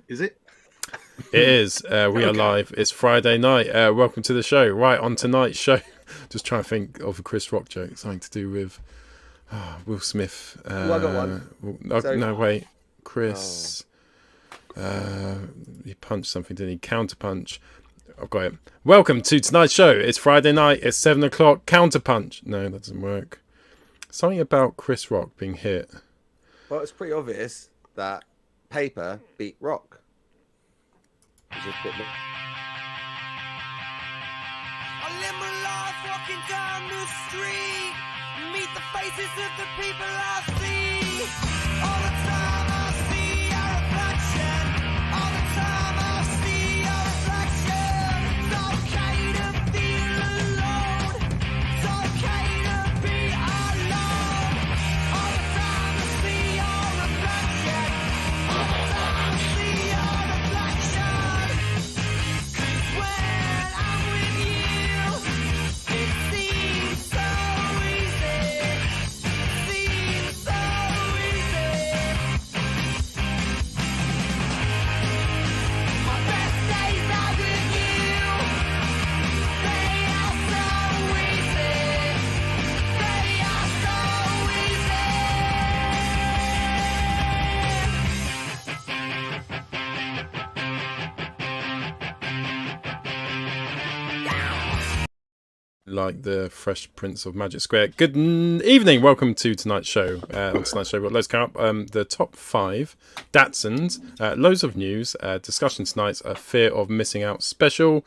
Is it? It is. We are live. It's Friday night. Welcome to the show. Right, on tonight's show, just trying to think of a Chris Rock joke, something to do with Will Smith. I got one. No, wait. Chris. He punched something, didn't he? Counterpunch. I've got it. Welcome to tonight's show. It's Friday night. It's 7 o'clock. Counterpunch. No, that doesn't work. Something about Chris Rock being hit. Well, it's pretty obvious that paper beat rock. I live my life walking down the street, meet the faces of the people I see. All the time I see a reflection. All the time I see a reflection. It's okay to feel alone. It's okay to be alone. All the time I see a reflection. All the time I see a reflection. 'Cause when I'm with you, it seems so easy. Seems so easy. My best days are with you. They are so easy. They are so easy. Like the Fresh Prince of Magic Square. Good evening. Welcome to tonight's show. On tonight's show, we've got loads coming up. The top 5 Datsuns, loads of news, discussion tonight's a Fear of Missing Out special,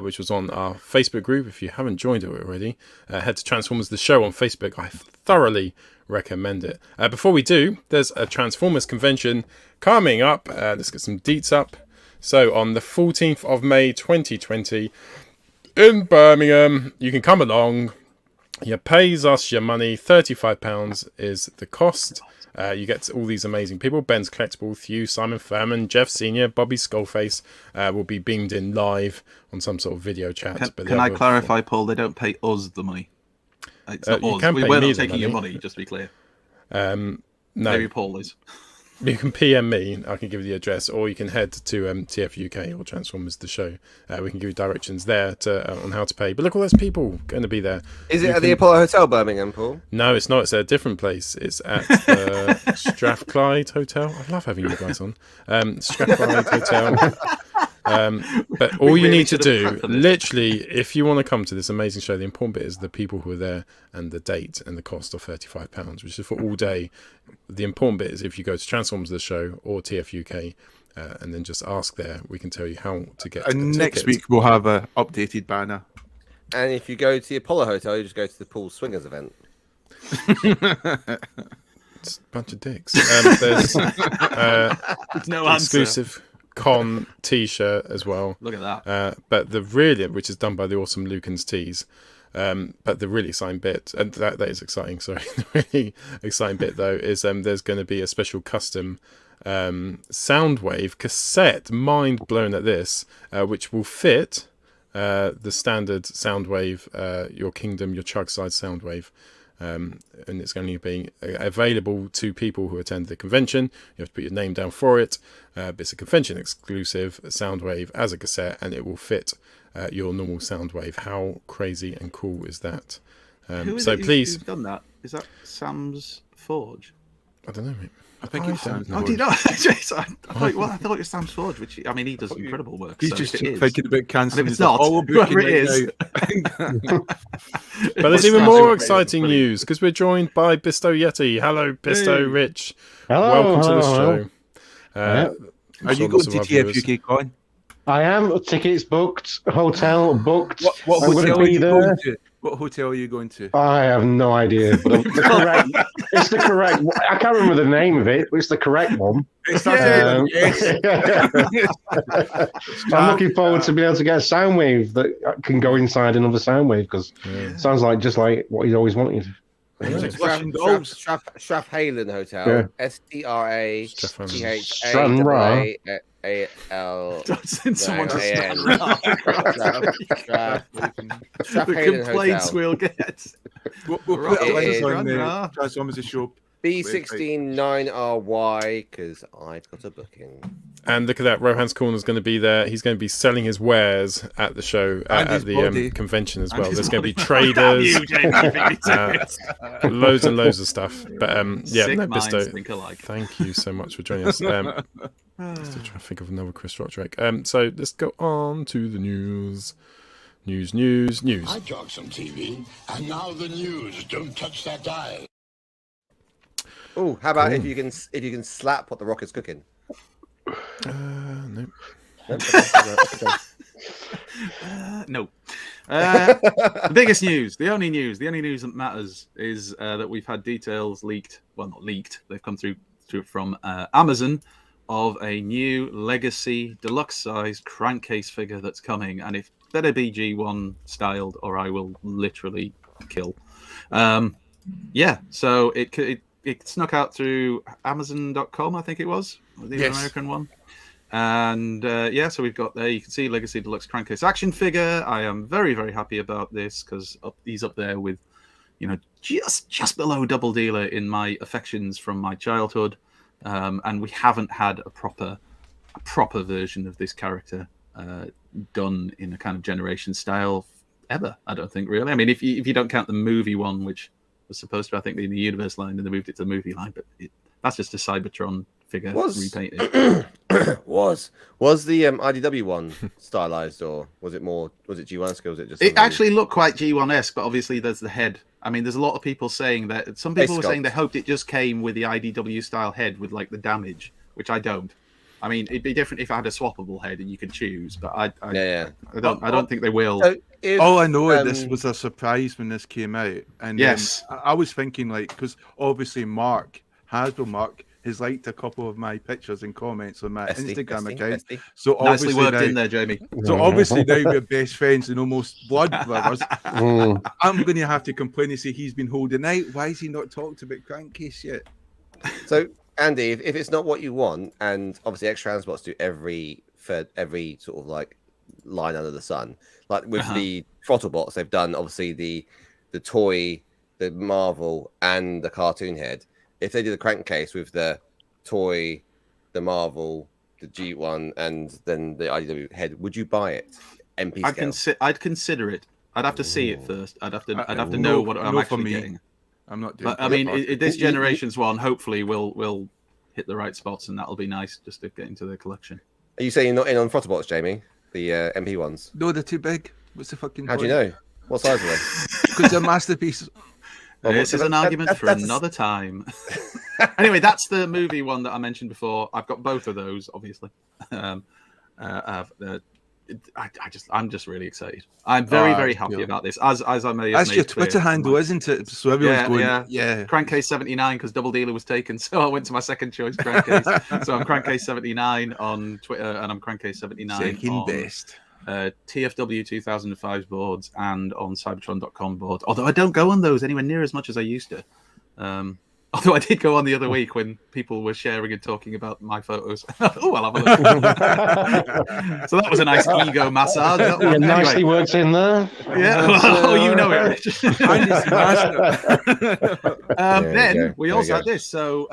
which was on our Facebook group. If you haven't joined it already, head to Transformers the Show on Facebook. I thoroughly recommend it. Before we do, there's a Transformers convention coming up. Let's get some deets up. So on the 14th of May 2020, in Birmingham, you can come along. You pays us your money. £35 is the cost. You get all these amazing people. Ben's Collectible, Thew, Simon Furman, Jeff Senior, Bobby Skullface will be beamed in live on some sort of video chat. Can I clarify, Paul? They don't pay us the money. It's not us. We're not taking your money, just to be clear. No. Maybe Paul is. You can PM me, I can give you the address, or you can head to TF UK or Transformers the Show. We can give you directions there on how to pay. But look, all those people going to be there. Is it at the Apollo Hotel, Birmingham, Paul? No, it's not. It's at a different place. It's at the Strathclyde Hotel. I love having you guys on. Strathclyde Hotel. But all you need to do, literally, if you want to come to this amazing show, the important bit is the people who are there and the date and the cost of £35, which is for all day. The important bit is if you go to Transformers the Show or TF UK and then just ask there, we can tell you how to get next week we'll have a updated banner. And if you go to the Apollo Hotel, you just go to the Paul Swingers event. It's a bunch of dicks. There's No exclusive con t-shirt as well. Look at that. But the really, which is done by the awesome Lucan's Tees. But the really exciting bit, and that is exciting, sorry, the really exciting bit though is there's going to be a special custom Soundwave cassette, mind blown at this, which will fit the standard Soundwave, your Kingdom, your Chugside Soundwave. And it's going to be available to people who attend the convention. You have to put your name down for it. But it's a convention exclusive Soundwave as a cassette, and it will fit your normal Soundwave. How crazy and cool is that? Who is so it please, who's done that? Is that Sam's Forge? I don't know, mate. I think it's Sam's Oh, do you know? I thought it was Sam's Forge, which I mean, he does incredible work. He's so just if it is- thinking about cancelling. And if it's not, whoever it is. But there's even more exciting news because we're joined by BisoYeti. Hello, Bisto, Rich. Hello, welcome to the hello. show. I'm Are sure you going lots to of our viewers- TF UK Coin? I am. Tickets booked. Hotel booked. What I'm hotel gonna are be you there. going to? What hotel are you going to? I have no idea, but it's the correct. I can't remember the name of it, but it's the correct one. I'm looking forward to being able to get a Soundwave that can go inside another Soundwave because it sounds like just like what he's always wanted. Strathhalen Hotel. Yeah. STRAPHALAL. Don't send someone to A-N. The complaints we'll get. We'll put a It link is. on the Transformers the Show B169RY, because I've got a booking. And look at that, Rohan's Corner's going to be there. He's going to be selling his wares at the show, at the convention as well. There's going to be traders, loads and loads of stuff. But yeah, no, Bisto, thank you so much for joining us. Still trying to think of another Chris Rock Drake. So let's go on to the news. News. I talk some TV, and now the news. Don't touch that dial. Oh, how about if you can slap what the Rock is cooking? No. No. The biggest news, the only news that matters is that we've had details leaked. Well, not leaked. They've come through from Amazon of a new Legacy deluxe size crankcase figure that's coming, and it better be G1 styled, or I will literally kill. Yeah. So it snuck out through Amazon.com, I think it was the American one. And yeah, so we've got there, you can see Legacy Deluxe Crankcase action figure. I am very, very happy about this because he's up there with, you know, just below Double Dealer in my affections from my childhood. And we haven't had a proper version of this character done in a kind of generation style ever, I don't think, really. I mean, if you don't count the movie one, which was supposed to, I think, be in the universe line, and they moved it to the movie line, but that's just a Cybertron figure repainted. was the IDW one stylized, or was it G1-esque, or was it just? It actually looked quite G1-esque, but obviously there's the head. I mean, there's a lot of people saying that. Some people were saying they hoped it just came with the IDW style head with like the damage, which I don't. I mean, it'd be different if I had a swappable head and you could choose, but I don't think they will. So all I know is this was a surprise when this came out, and yes, I was thinking, like, because obviously Hasbro Mark has liked a couple of my pictures and comments on my Instagram account. So nicely obviously worked in there, Jamie. So obviously now we're best friends and almost blood brothers. I'm going to have to complain and say he's been holding out. Why has he not talked about Crankcase yet? So Andy, if it's not what you want, and obviously X Transbots do every sort of like line under the sun, like with the Throttle Bots, they've done obviously the toy, the Marvel, and the cartoon head. If they do the crankcase with the toy, the Marvel, the G1, and then the IDW head, would you buy it? MP scale? I'd consider it. I'd have to see it first. I'd have to know what I'm actually getting. I'm not doing. But I mean, this generation's one hopefully will hit the right spots, and that'll be nice just to get into the collection. Are you saying you're not in on Throttlebots, Jamie? The MP ones? No, they're too big. What's the fucking? How do you know? What size are they? Because they're masterpieces. This is an argument for another time. Anyway, that's the movie one that I mentioned before. I've got both of those, obviously. I'm just really excited. I'm very happy about this. As I may have that's made your Twitter handle, isn't it? So everyone's going, yeah. Crankcase 79 because Double Dealer was taken, so I went to my second choice Crankcase. So I'm Crankcase 79 on Twitter, and I'm Crankcase 79 second best. TFW 2005 boards and on Cybertron.com boards. Although I don't go on those anywhere near as much as I used to. Although I did go on the other week when people were sharing and talking about my photos. Oh, I'll have a look. So that was a nice ego massage. Yeah, nicely worked in there. Yeah, well, you know it. Then we also had this. So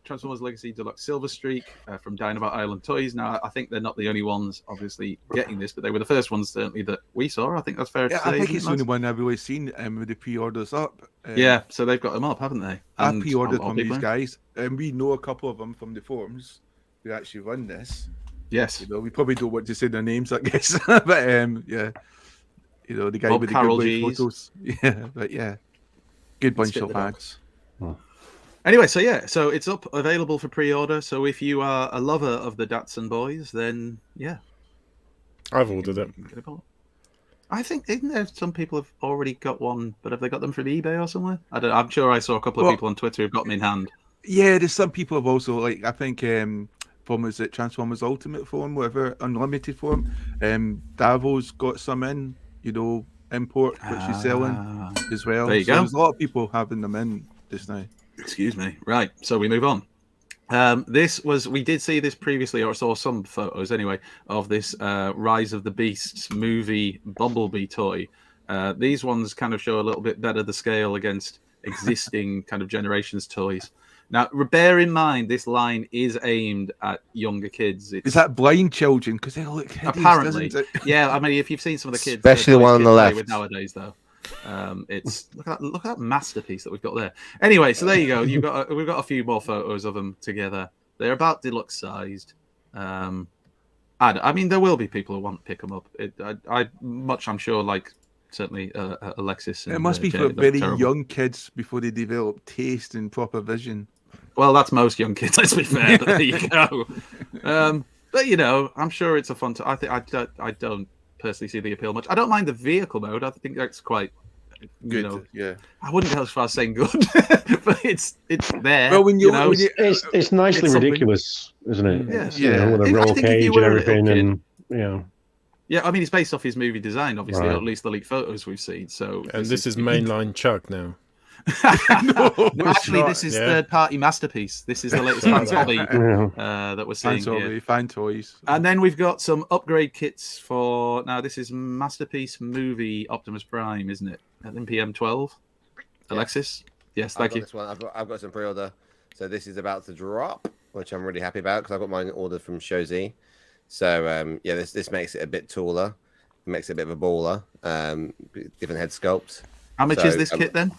Transformers Legacy Deluxe Silver Streak from Dynamite Island Toys. Now, I think they're not the only ones, obviously, getting this, but they were the first ones, certainly, that we saw. I think that's fair to say. I think it's the only one I've really seen with the pre-orders up. Yeah, so they've got them up, haven't they? I've pre-ordered from these guys, and we know a couple of them from the forums who actually run this. Yes. You know, we probably don't want to say their names, I guess. But, yeah. You know, the guy Bob with the Carroll good photos. Yeah, but yeah. Good bunch of lads. Anyway, so it's up, available for pre-order. So if you are a lover of the Datsun boys, then yeah, I've ordered it. I think isn't there some people have already got one, but have they got them from eBay or somewhere? I'm sure I saw a couple of people on Twitter who've got them in hand. Yeah, there's some people have also, like, I think from was it Transformers Ultimate form, whatever, Unlimited form. Davo's got some in, you know, import, which he's selling as well. There you go. There's a lot of people having them in just now. Excuse me. Right, so we move on. We did see this previously, or saw some photos anyway, of this Rise of the Beasts movie Bumblebee toy. These ones kind of show a little bit better the scale against existing kind of Generations toys. Now, bear in mind, this line is aimed at younger kids. Is that blind children? Because they look hideous, apparently? doesn't it? Yeah, I mean, if you've seen some of the kids, Especially the toys one on kids the play left. with nowadays, though, it's look at that masterpiece that we've got there. Anyway, so there you go. We've got a few more photos of them together. They're about deluxe sized. I mean, there will be people who want to pick them up. I'm sure, like certainly Alexis. And, It must be Jay, for they're very terrible. young kids before they develop taste and proper vision. Well, that's most young kids. Let's be fair. But there you go. But you know, I'm sure it's a fun. I don't personally see the appeal much. I don't mind the vehicle mode. I think that's quite. You Good, know, yeah. I wouldn't go as far as saying good, but it's there. Well, when you know, It's nicely It's something- ridiculous, isn't it? Yeah. It's, you know, with I a roll think if cage you and were a little everything, kid- and yeah. Yeah, I mean, it's based off his movie design, obviously, Right. or at least the leaked photos we've seen. So, And this is mainline chug now. no, actually, not. this is Yeah. third-party masterpiece. This is the latest Fans Hobby Yeah. that we're seeing here. fan toys. And then we've got some upgrade kits for now. This is Masterpiece Movie Optimus Prime, isn't it? NPM 12. Alexis, yes, I've thank got you. This one. I've got some pre-order. So this is about to drop, which I'm really happy about because I got mine ordered from Shozi. So yeah, this makes it a bit taller. It makes it a bit of a baller. Different head sculpt. How much So, is this kit then?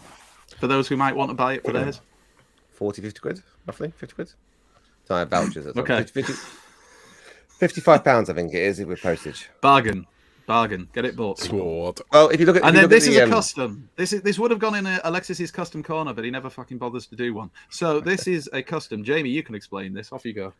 For those who might want to buy it for theirs. 40, 50 quid, roughly 50 quid. So I have vouchers. That's Okay. 55 pounds, I think it is with postage. Bargain. Get it bought. Sword. Well, if you look at, And then this is the, a custom. This would have gone in Alexis's custom corner, but he never fucking bothers to do one. So this is a custom. Jamie, you can explain this. Off you go.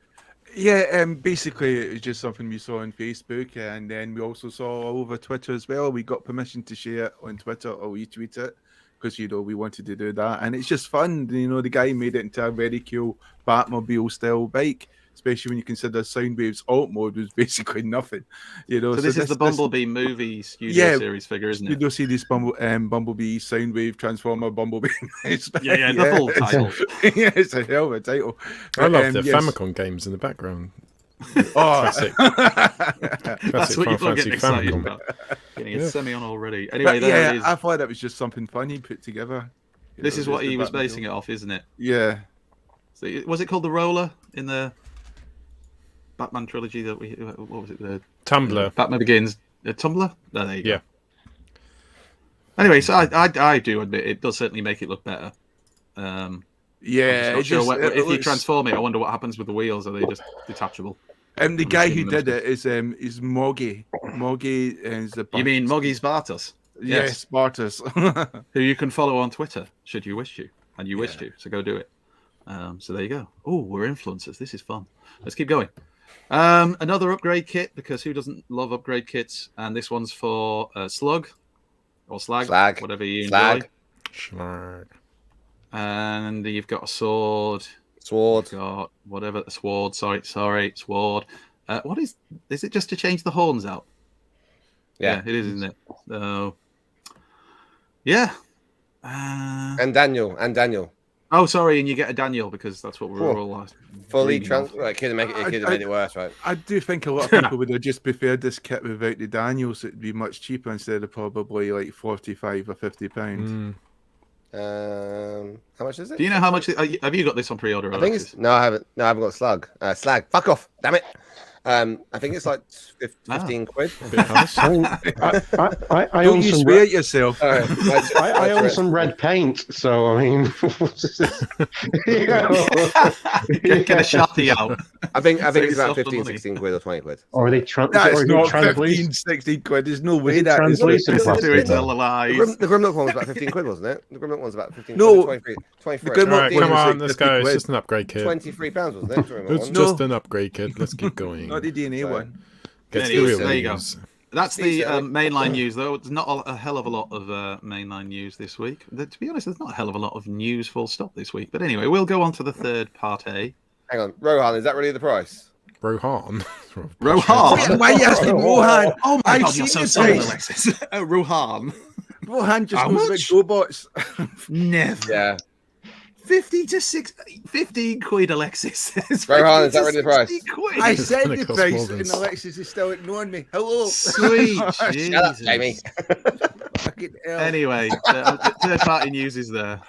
Yeah, basically it was just something we saw on Facebook, and then we also saw all over Twitter as well. We got permission to share it on Twitter or retweet it because we wanted to do that, and it's just fun. The guy made it into a very cool Batmobile style bike, especially when you consider Soundwave's alt mode was basically nothing. So this is the Bumblebee movie studio series figure, isn't it? You'll see this Bumblebee, Soundwave, Transformer, Bumblebee. Yeah, the full title. Yeah, it's a hell of a title. I love the yes. Famicom games in the background. Oh, Classic. That's Classic what you're Final getting Fantasy excited Famicom. about. Getting Yeah. a semi on already. Anyway, but there it is. I thought that was just something funny put together. This is what he was basing it off, isn't it? Yeah. So, was it called the Roller in the Batman trilogy? What was it? The Tumblr. Batman Begins. Tumblr? No, there you Yeah. go. Anyway, so I do admit it does certainly make it look better. Yeah. I'm sure it if you looks- transform it, I wonder what happens with the wheels. Are they just detachable? the guy who assuming did those- it is Moggy. Moggy is the. You mean Moggy Spartus? Yes, Spartus. Who you can follow on Twitter, should you wish to, and you wish to. So go do it. So there you go. Oh, we're influencers. This is fun. Let's keep going. Another upgrade kit, because who doesn't love upgrade kits? And this one's for Slug or Slag, whatever you enjoy. Schlag. And you've got a sword. Sword. You've got whatever sword. Sorry, sword. What is it? Just to change the horns out? Yeah. It is, isn't it? So, yeah. And Daniel. Oh, sorry, and you get a Daniel because that's what we were all Fully reading off. it could have made it worse, right? I do think a lot of people would have just preferred this kit without the Daniels. It'd be much cheaper instead of probably like £45 or £50. How much is it? Do you know how much? Have you got this on pre-order? I think Alexis? it's no, I haven't. No, I haven't got Slug. Slag. Fuck off! Damn it. I think it's like 15 quid. I mean, I Don't own you some swear at yourself. I own some red paint, so I mean, you know. Get a Sharpie out. I think Save it's about yourself the 15, money. 16 quid or 20 quid. Or are they That's not 15, translate? 16 quid. There's no way it that is. translated? Just do it, tell the lies. The Grimlock one was about 15 quid, wasn't it? The Grimlock one's about 15 No. quid. 23. The Grimlock Alright, one come was on, like let's 50 go. It's quid. just an upgrade kit. £23, wasn't it? The Grimlock It's one? just an upgrade kit. Let's keep going. Not the DNA one. Get There the real you go. news. That's the Decent. mainline news, though. It's not a hell of a lot of mainline news this week. To be honest, there's not a hell of a lot of news full stop this week. But anyway, we'll go on to the third part A. Hang on. Rohan, is that really the price? Rohan. Rohan. Why are you asking Rohan? Oh my I've god, you're seen so this subtle, face. Alexis. Rohan. Rohan just How knows much? about GoBots. Never. Yeah. 15 quid, Alexis. Rohan, is that really the price? 60 quid. I said gonna the cost price, more than and Alexis is still ignoring me. Hello. Sweet Shut up, Jesus. Jamie. Fucking hell. Anyway, third party news is there.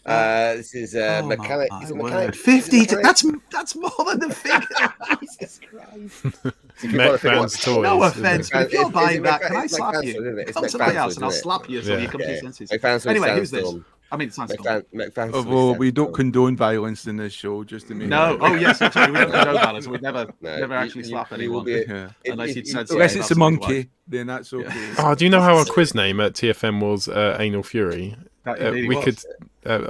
This is Oh, mechanic. my Is it word. mechanic? 50. Is it mechanic? That's more than the figure. Jesus Christ. So if you Mech wanna figure Fans out- Toys. No isn't offense, it? but if you're It's buying that, Mech- can I it's Mech slap Fanstoys, you? isn't it? It's Come Mech to my house Fanstoys, and I'll isn't it? slap you so Yeah. you come to your Yeah. senses. Mech Fanstoys Anyway, who's this? Sandstorm. I mean, Sandstorm. Mech Fanstoys Although we don't Sandstorm. condone violence in this show, just to make No. it- Oh, yes, I'm sorry. We don't know that. So we'd never No, actually slap you will anyone. be- Yeah. Unless if- you'd if- said Unless something it's a about somebody's monkey, then that's okay. Oh, do you know how our quiz name at TFM was Anal Fury? That indeed We was. could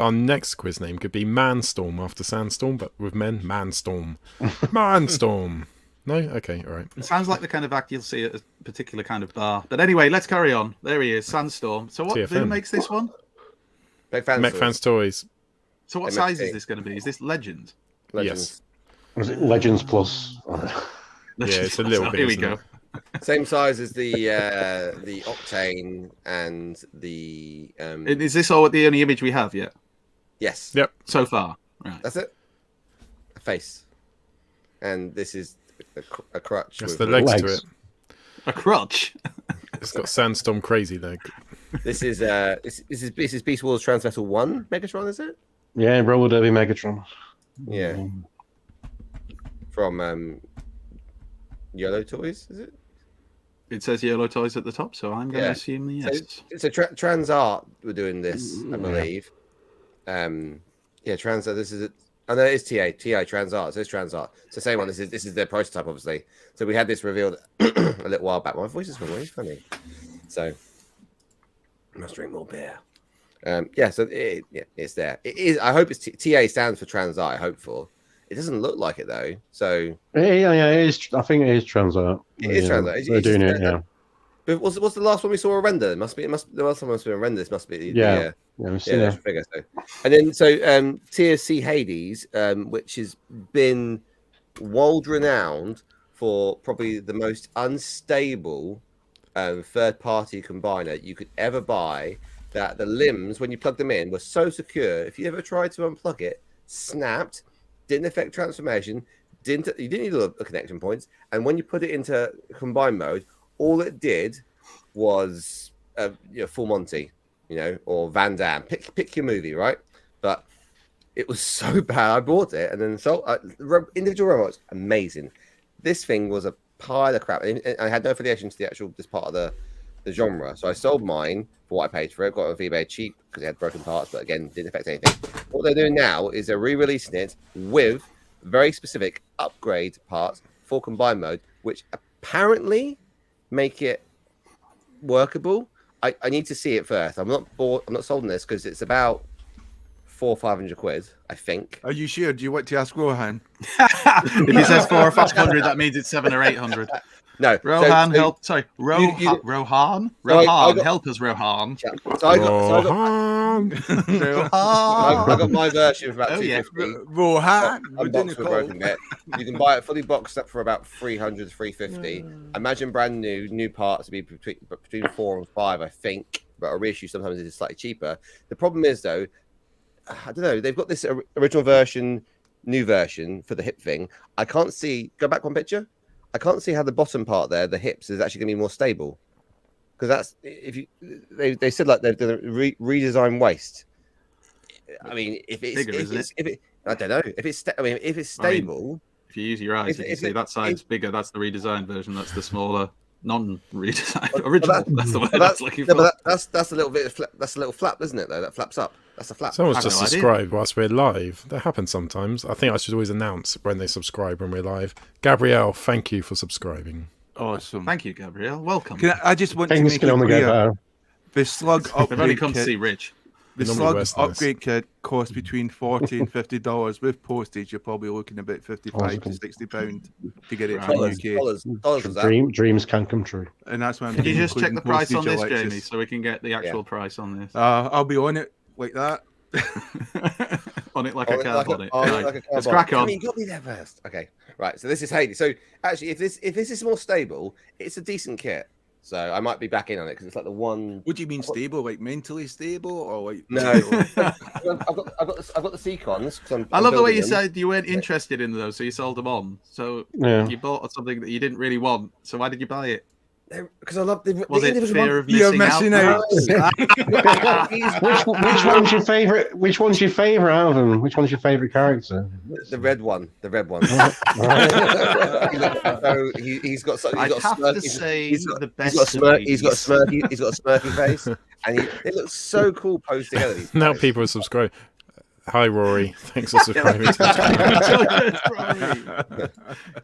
our next quiz name could be Manstorm after Sandstorm, but with men. Manstorm. Manstorm. No? Okay, all right. It sounds like the kind of act you'll see at a particular kind of bar. But anyway, let's carry on. There he is, Sandstorm. So who TFM. makes this one? Mech Fanstoys. Mech Fans Toys. So what MFT. size is this going to be? Is this Legend? Legends. Was it Legends Plus? Yeah, it's a little bit. Here we isn't go. it? Same size as the Octane and the Is this all the only image we have yet yes. Yep. so far? Right. That's it. A face. And this is a crutch. That's with- the legs to legs. it. A crutch. It's got Sandstorm crazy leg. This is this is Beast Wars Transvessel 1 Megatron, is it? Yeah, Roller Derby Megatron. Yeah. From Yellow Toys, is it? It says Yellow Toys at the top, so I'm going to Yeah. assume yes. So Transart were doing this, I believe. Yeah, Transart. This is it. Oh no, it's TI Transart. So it's Transart. It's the same one. This is their prototype, obviously. So we had this revealed a little while back. My voice is always funny. So I must drink more beer. Yeah, so it's there. It is. I hope it's TA stands for Transart. I hope for. It doesn't look like it though. So Yeah, it is. I think it is Transart. It is Transart. It's They're doing just- it, yeah. but what's the last one we saw a render? The last time must be a render. This must be Yeah. Yeah, the actual figure. So, and then TSC Hades, which has been world renowned for probably the most unstable third party combiner you could ever buy. That the limbs, when you plug them in, were so secure. If you ever tried to unplug it, snapped, didn't affect transformation, you didn't need a connection points, and when you put it into combine mode, all it did was Full Monty, or Van Damme. Pick your movie, right? But it was so bad. I bought it, and then individual robots, amazing. This thing was a pile of crap. And I had no affiliation to this part of the genre, so I sold mine for what I paid for it. Got it on eBay cheap because it had broken parts, but again, didn't affect anything. What they're doing now is they're re-releasing it with very specific upgrade parts for combine mode, which apparently make it workable. I need to see it first. I'm not sold on this because it's about 400 or 500 quid, I think. Are you sure? Do you want to ask Rohan? If he says 400 or 500, that means it's 700 or 800. No, Rohan, help! Sorry, you- Rohan, I got- help us, Rohan. So I got Rohan. I got my version for about Oh, yeah. 250. Rohan, we're doing Unboxed a with call. broken net. You can buy it fully boxed up for about 300 350. Imagine brand new parts to be between 4 and 5, I think. But a reissue sometimes is slightly cheaper. The problem is though, I don't know. They've got this original version, new version for the hip thing. I can't see. Go back one picture. I can't see how the bottom part there, the hips, is actually going to be more stable. Because that's they said like they're going to redesign waist. I mean, if it's Bigger, isn't it? I don't know if it's if it's stable. If you use your eyes, you can see that side's bigger. That's the redesigned version. That's the smaller, non-redesigned original. That's the word I was looking for. But that's a little bit. That's a little flap, isn't it? Though that flaps up. That's a flap. Someone's I've just no idea. subscribed whilst we're live. That happens sometimes. I think I should always announce when they subscribe when we're live. Gabrielle, thank you for subscribing. Awesome. Thank you, Gabrielle. Welcome. I just want to Things make can it only get clear. better. The slug They've only upgrade come to see kit. Rich. The Normally slug wears this. upgrade kit costs between $40 and $50. With postage, you're probably looking about £55 to £60 to get it Right. from dollars, the UK. dollars was that? Dreams can come true. And that's why I'm Could you just check including the price on postage, this, Alexis. Jamie, so we can get the actual price on this? I'll be on it like that. On it like a card on it. On it Right. like a Let's cardboard. crack on. I mean, you got me there first. Okay, right. So this is Hades. So actually, if this is more stable, it's a decent kit. So I might be back in on it because it's like the one. What do you mean stable? Like mentally stable, or like No, I've got the Seacons. I love the way you said you weren't interested in those, so you sold them on. So Yeah. you bought something that you didn't really want. So why did you buy it? Because I love the Was it individual fear of You're missing missing out? out. Which one's your favorite? Which one's your favorite out of them? Which one's your favorite character? The red one. The red one. So he's got. I'd have to say he's got the a best. smirk. He's got a smirky face, and it looks so cool posed together. These Now guys. people are subscribing. Hi, Rory. Thanks for subscribing to the channel.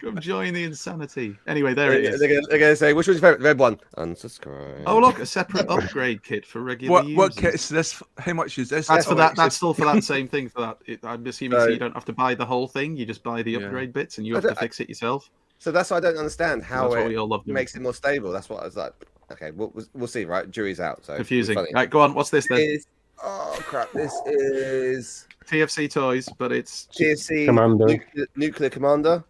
Come join the insanity. Anyway, there it is. They're going to say, which one's your favorite? The red one. Unsubscribe. Oh, look, a separate upgrade kit for regular users. What kit is this? How much is this? That's for that. That's still for that same thing. For that, I'm assuming so So- you don't have to buy the whole thing. You just buy the upgrade bits, and you have to fix it yourself. So that's why I don't understand how That's what we all love it doing. makes it more stable. That's what I was like. Okay, we'll see. Right, jury's out. So Confusing. funny. Right, go on. What's this then? Oh crap! This is TFC toys, but it's TFC Commander. Nuclear Commander,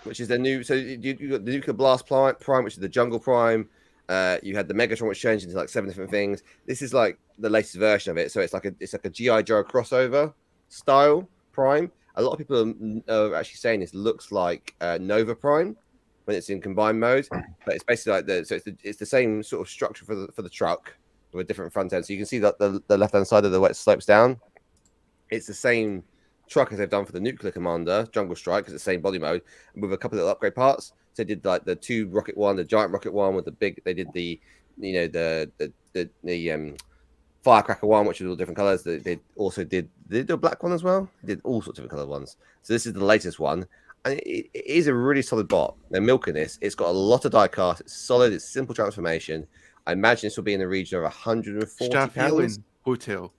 which is the new. So you got the Nuclear Blast Prime, which is the Jungle Prime. You had the Megatron, which changed into like 7 different things. This is like the latest version of it. So it's like a GI Joe crossover style Prime. A lot of people are actually saying this looks like Nova Prime when it's in combined mode, but it's basically like it's the same sort of structure for the truck with a different front end. So you can see that the left hand side of the way it slopes down. It's the same truck as they've done for the Nuclear Commander Jungle Strike, because it's the same body mode with a couple of little upgrade parts. So they did like the tube rocket one, the giant rocket one with the big. They did the firecracker one, which was all different colors. They also did they do a black one as well. They did all sorts of different colored ones. So this is the latest one, and it is a really solid bot. They're milking this. It's got a lot of die cast. It's solid. It's simple transformation. I imagine this will be in the region of 140 Staff pounds. Healing Hotel.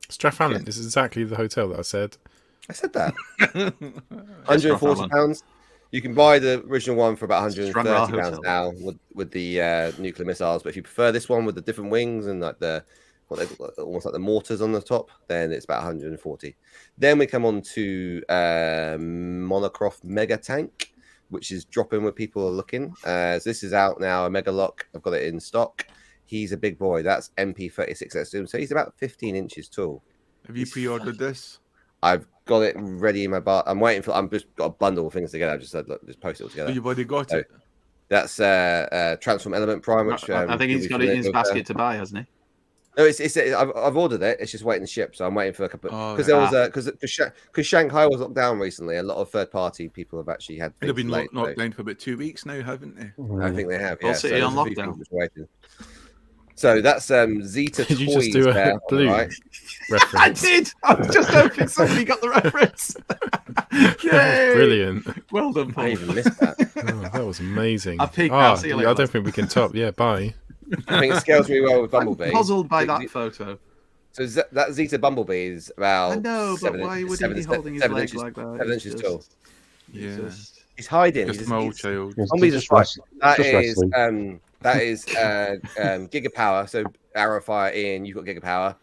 Strathallan, this is exactly the hotel that I said. I said that. 140 pounds. You can buy the original one for about 130 pounds now with the nuclear missiles. But if you prefer this one with the different wings and like almost like the mortars on the top, then it's about 140. Then we come on to Monocroft Mega Tank, which is dropping where people are looking. So this is out now, a Mega Lock. I've got it in stock. He's a big boy. That's MP36 Zoom. So he's about 15 inches tall. Have you pre-ordered this? I've got it ready in my bar. I'm waiting for. I'm just got a bundle of things together. I've just said, look, just post it all together. Oh, you've already got it. That's Transform Element Prime, which I think he's got it in his basket to buy, hasn't he? No, I've ordered it. It's just waiting to ship, so I'm waiting for a couple. Because there was because Shanghai was locked down recently. A lot of third-party people have actually had. They've been delayed, locked down for about 2 weeks now, haven't they? I think they have. All City on there's a few lockdown. people just waiting. So that's Zeta Did you Toys just do a there, blue right? reference? I did. I was just hoping somebody got the reference. Yay! Brilliant. Well done, I Paul. even missed that. Oh, that was amazing. I peeked out. See you later. I don't think we can top. Yeah, bye. I think it scales really well with I'm Bumblebee. puzzled by that photo. So that Zeta Bumblebee is about. I know, but why would he be holding his leg like that? 7 inches tall. Yeah. He's hiding. Just a small child. Bumblebee just right. That is wrestling. Giga Power. So Arrowfire in, you've got Giga Power.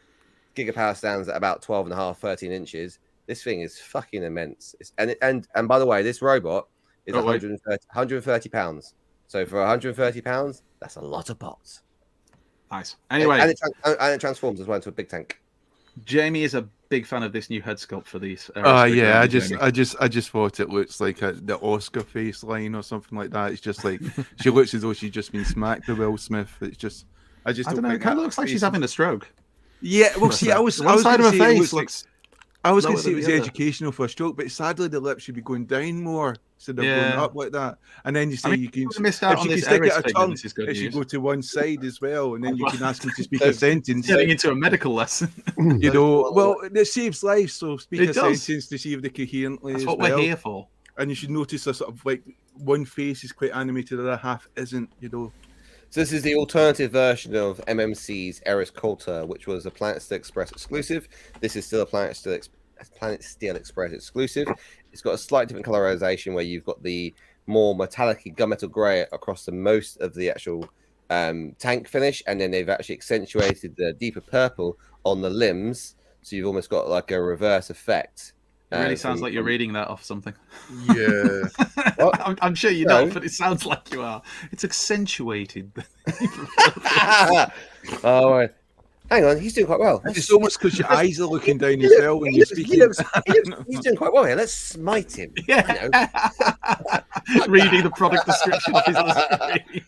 Giga Power stands at about 12.5, 13 inches. This thing is fucking immense. And by the way, this robot is 130 pounds. So for 130 pounds, that's a lot of bots. Nice. Anyway, and it transforms as well into a big tank. Jamie is a big fan of this new head sculpt for these. Yeah, I just thought it looks like the Oscar face line or something like that. It's just like she looks as though she's just been smacked by Will Smith. It's just, I don't know. It kind of looks like she's having a stroke. Yeah, well, see, I was One side of her gonna say it face looks. I was going to say it was the other. educational for a stroke, but sadly the lip should be going down more instead of going up like that. And then you say you can missed out if on you can this stick Eris it a figure, tongue, this is good it should news. go to one side as well, and then you can ask him to speak a sentence. Getting into a medical lesson. You know, well, it saves lives, so speak It a does. sentence to see if they coherently. That's as what well. we're here for. And you should notice a sort of like one face is quite animated, the other half isn't. You know. So this is the alternative version of MMC's Eris Coulter, which was a Planet Steel Express exclusive. This is still a Planet Steel Express exclusive. It's got a slightly different colorization where you've got the more metallic gunmetal grey across the most of the actual tank finish, and then they've actually accentuated the deeper purple on the limbs, so you've almost got like a reverse effect. It really sounds like you're reading that off something. Yeah. I'm sure you're not, but it sounds like you are. It's accentuated. Oh, Hang on, he's doing quite well. It's almost because your eyes are looking down as He well when looks- you're he speaking. looks- he's doing quite well here. Let's smite him. Yeah. You know? Reading the product description off his screen.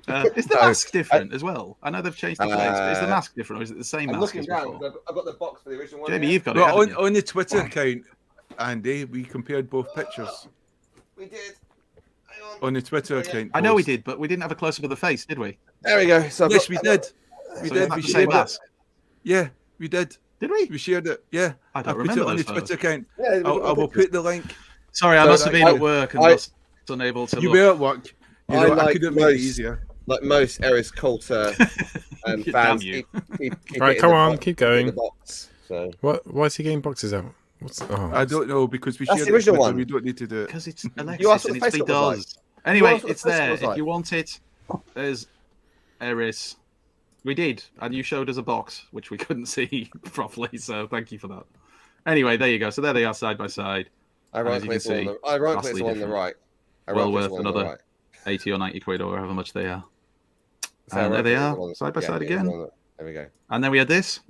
Yeah. Is the No, mask different as well? I know they've changed the face, but is the mask different or is it the same I'm mask looking as down. before? I've got the box for the original one. Jamie, here. you've got it. Well, haven't you? on the Twitter account, Andy, we compared both pictures We did. Hang on. on the Twitter Yeah. account. I know we post. did, but we didn't have a close up of the face, did we? There we go. So I've Yes, got- we did. We So did. is that We the same shared it. mask? Yeah, we did. Did we? We shared it. Yeah, I don't put remember it on the those Twitter account. Yeah, we've got I will pictures. put the link. Sorry, I So must have been I- at work and I- was unable to You look. were at work. You I know, I like could have made it most- easier. Like most Eris Coulter Damn fans, you. keep Right, it in come the on, box- keep in going. the box. So What? Why is he getting boxes out? What's? Oh, I don't know because we That's shared the original it. Twitter, one. We don't need to do it. Because it's You asked Alexis what and the it's face was like. does. Anyway, asked what it's the face there. was If like. you want it, there's Eris. We did, and you showed us a box, which we couldn't see properly, so thank you for that. Anyway, there you go. So there they are side by side. ironically, as you can see, it's the one on the different. right. Well Ironically, worth it's the one on the another right. 80 or 90 quid or however much they are. So And there ironically, they it's are, the one- side by yeah, side it's the again. one that- There we go. And then we had this.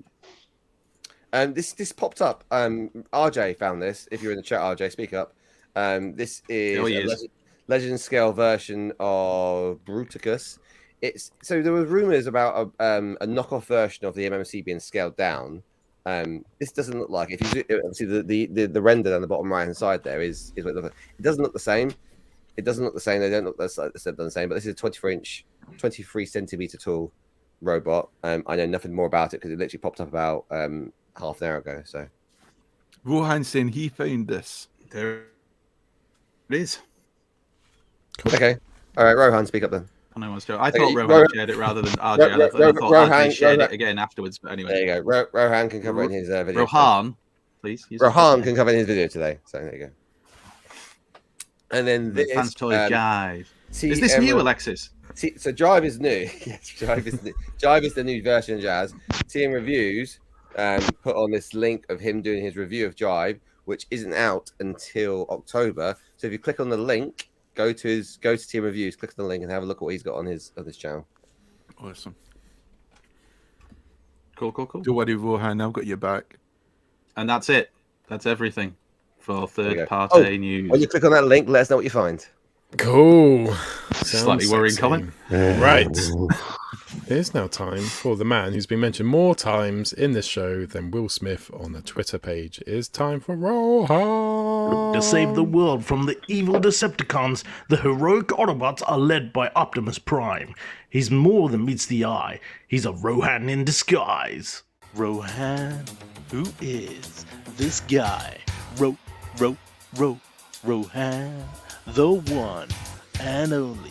This popped up. RJ found this. If you're in the chat, RJ, speak up. This is Oh, he a is. legend scale version of Bruticus. It's so there were rumors about a knockoff version of the MMC being scaled down. This doesn't look like if you see the render down the bottom right hand side there is what it looks like. It doesn't look the same. It doesn't look the same. They don't look the same. But this is a 23 centimeter tall robot. I know nothing more about it because it literally popped up about half an hour ago. So Rohan saying he found this. There it is. okay, all right, Rohan, speak up then. I know what's true. I Okay, thought Rohan Rohan- shared it rather than RJ. Ro- and I thought Rohan- RJ shared Rohan- it again afterwards. But There anyway, you go. Rohan can cover it in his video. Rohan, please. use Rohan it. can cover in his video today. So there you go. And then The this Fanstoys guide. T- Is this new, Emerald- Alexis? So Drive is new. Yes, Drive is new. Drive is the new version of Jazz. TM Reviews put on this link of him doing his review of Drive, which isn't out until October. So if you click on the link, go to TM Reviews, click on the link, and have a look at what he's got on his channel. Awesome. Cool. Don't worry, Rohan. I've got your back. And that's it. That's everything for you third go. party news. When you click on that link, let us know what you find. cool. Slightly Sounds worrying sexy. comment. Right. It's now time for the man who's been mentioned more times in this show than Will Smith on the Twitter page. It's time for Rohan. To save the world from the evil Decepticons, the heroic Autobots are led by Optimus Prime. He's more than meets the eye. He's a Rohan in disguise. Rohan? Who is this guy? Rohan. The one and only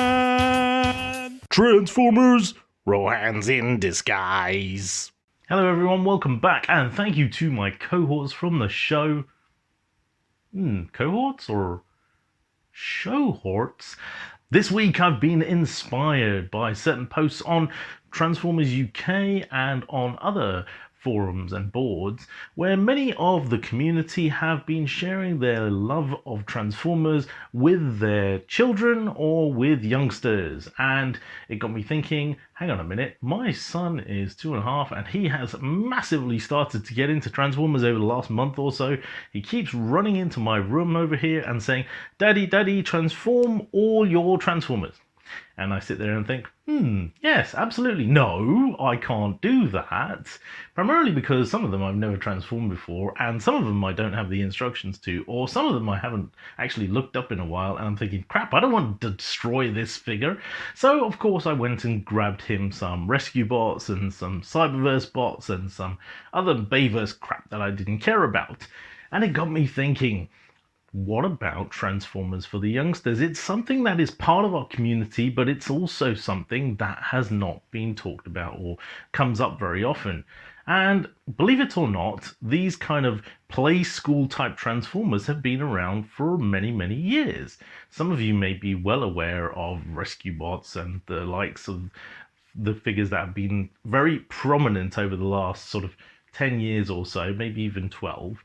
Rohan. Transformers, Rohan's in disguise. Hello everyone, welcome back, and thank you to my cohorts from the show. Cohorts or showhorts? This week I've been inspired by certain posts on Transformers UK and on other forums and boards where many of the community have been sharing their love of Transformers with their children or with youngsters, and it got me thinking, hang on a minute, my son is 2.5 and he has massively started to get into Transformers over the last month or so. He keeps running into my room over here and saying, Daddy, transform all your Transformers. And I sit there and think, yes, absolutely. No, I can't do that. Primarily because some of them I've never transformed before, and some of them I don't have the instructions to, or some of them I haven't actually looked up in a while, and I'm thinking, crap, I don't want to destroy this figure. So, of course, I went and grabbed him some rescue bots and some Cyberverse bots and some other Bayverse crap that I didn't care about. And it got me thinking, what about Transformers for the youngsters? It's something that is part of our community, but it's also something that has not been talked about or comes up very often. And believe it or not, these kind of play school type Transformers have been around for many, many years. Some of you may be well aware of Rescue Bots and the likes of the figures that have been very prominent over the last sort of 10 years or so, maybe even 12.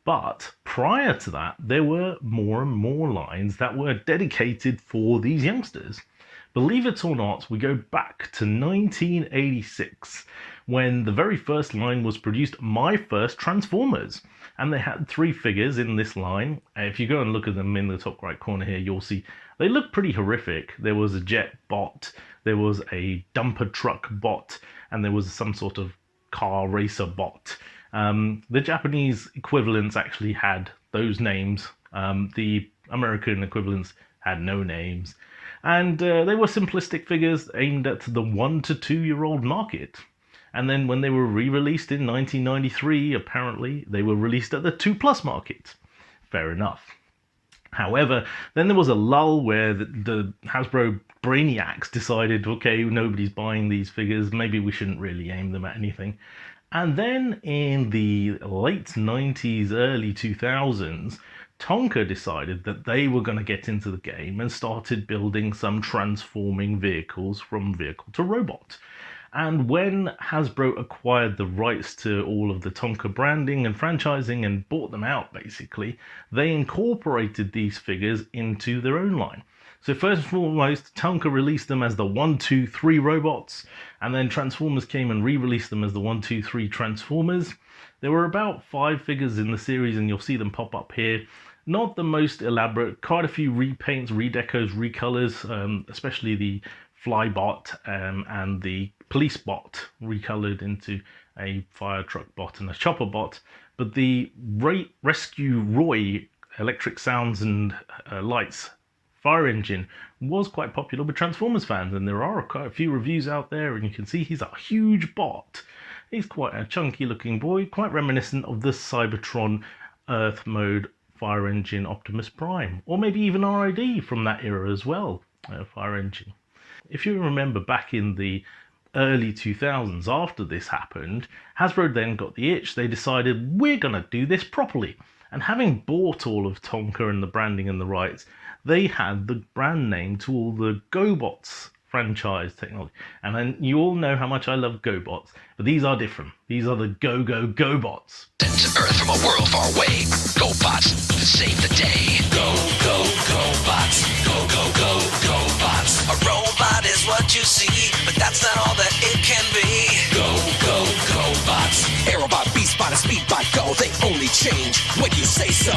But prior to that, there were more and more lines that were dedicated for these youngsters. Believe it or not, we go back to 1986 when the very first line was produced, My First Transformers. And they had 3 figures in this line. If you go and look at them in the top right corner here, you'll see they look pretty horrific. There was a jet bot, there was a dumper truck bot, and there was some sort of car racer bot. The Japanese equivalents actually had those names. The American equivalents had no names. And they were simplistic figures aimed at the 1 to 2 year old market. And then when they were re-released in 1993, apparently, they were released at the 2+ market. Fair enough. However, then there was a lull where the Hasbro brainiacs decided, okay, nobody's buying these figures, maybe we shouldn't really aim them at anything. And then in the late 90s, early 2000s, Tonka decided that they were going to get into the game and started building some transforming vehicles from vehicle to robot. And when Hasbro acquired the rights to all of the Tonka branding and franchising and bought them out, basically, they incorporated these figures into their own line. So first and foremost, Tonka released them as the 1, 2, 3 robots, and then Transformers came and re-released them as the 1, 2, 3 Transformers. There were about 5 figures in the series, and you'll see them pop up here. Not the most elaborate, quite a few repaints, redecos, recolors, especially the Flybot and the Police Bot recolored into a fire truck bot and a chopper bot. But the Rescue Roy electric sounds and lights fire engine was quite popular with Transformers fans, and there are quite a few reviews out there, and you can see he's a huge bot. He's quite a chunky looking boy, quite reminiscent of the Cybertron Earth mode fire engine Optimus Prime, or maybe even RID from that era as well, fire engine. If you remember back in the early 2000s, after this happened, Hasbro then got the itch. They decided, we're going to do this properly. And having bought all of Tonka and the branding and the rights, they had the brand name to all the GoBots franchise technology. And then you all know how much I love GoBots, but these are different. These are the GoBots. Sent to Earth from a world far away. GoBots, save the day. GoBots. GoBots. A robot is what you see, but that's not all that it can be. GoBots. Aerobot, Beastbot, and Speedbot go. They only change when you say so.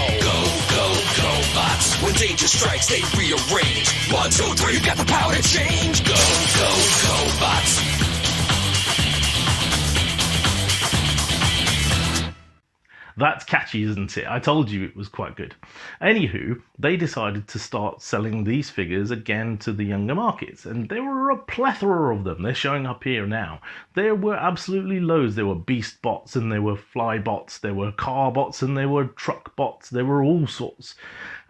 GoBots. When danger strikes, they rearrange. 1, 2, 3, you got the power to change. GoBots. That's catchy, isn't it? I told you it was quite good. Anywho, they decided to start selling these figures again to the younger markets, and there were a plethora of them. They're showing up here now. There were absolutely loads. There were beast bots, and there were fly bots, there were car bots, and there were truck bots. There were all sorts.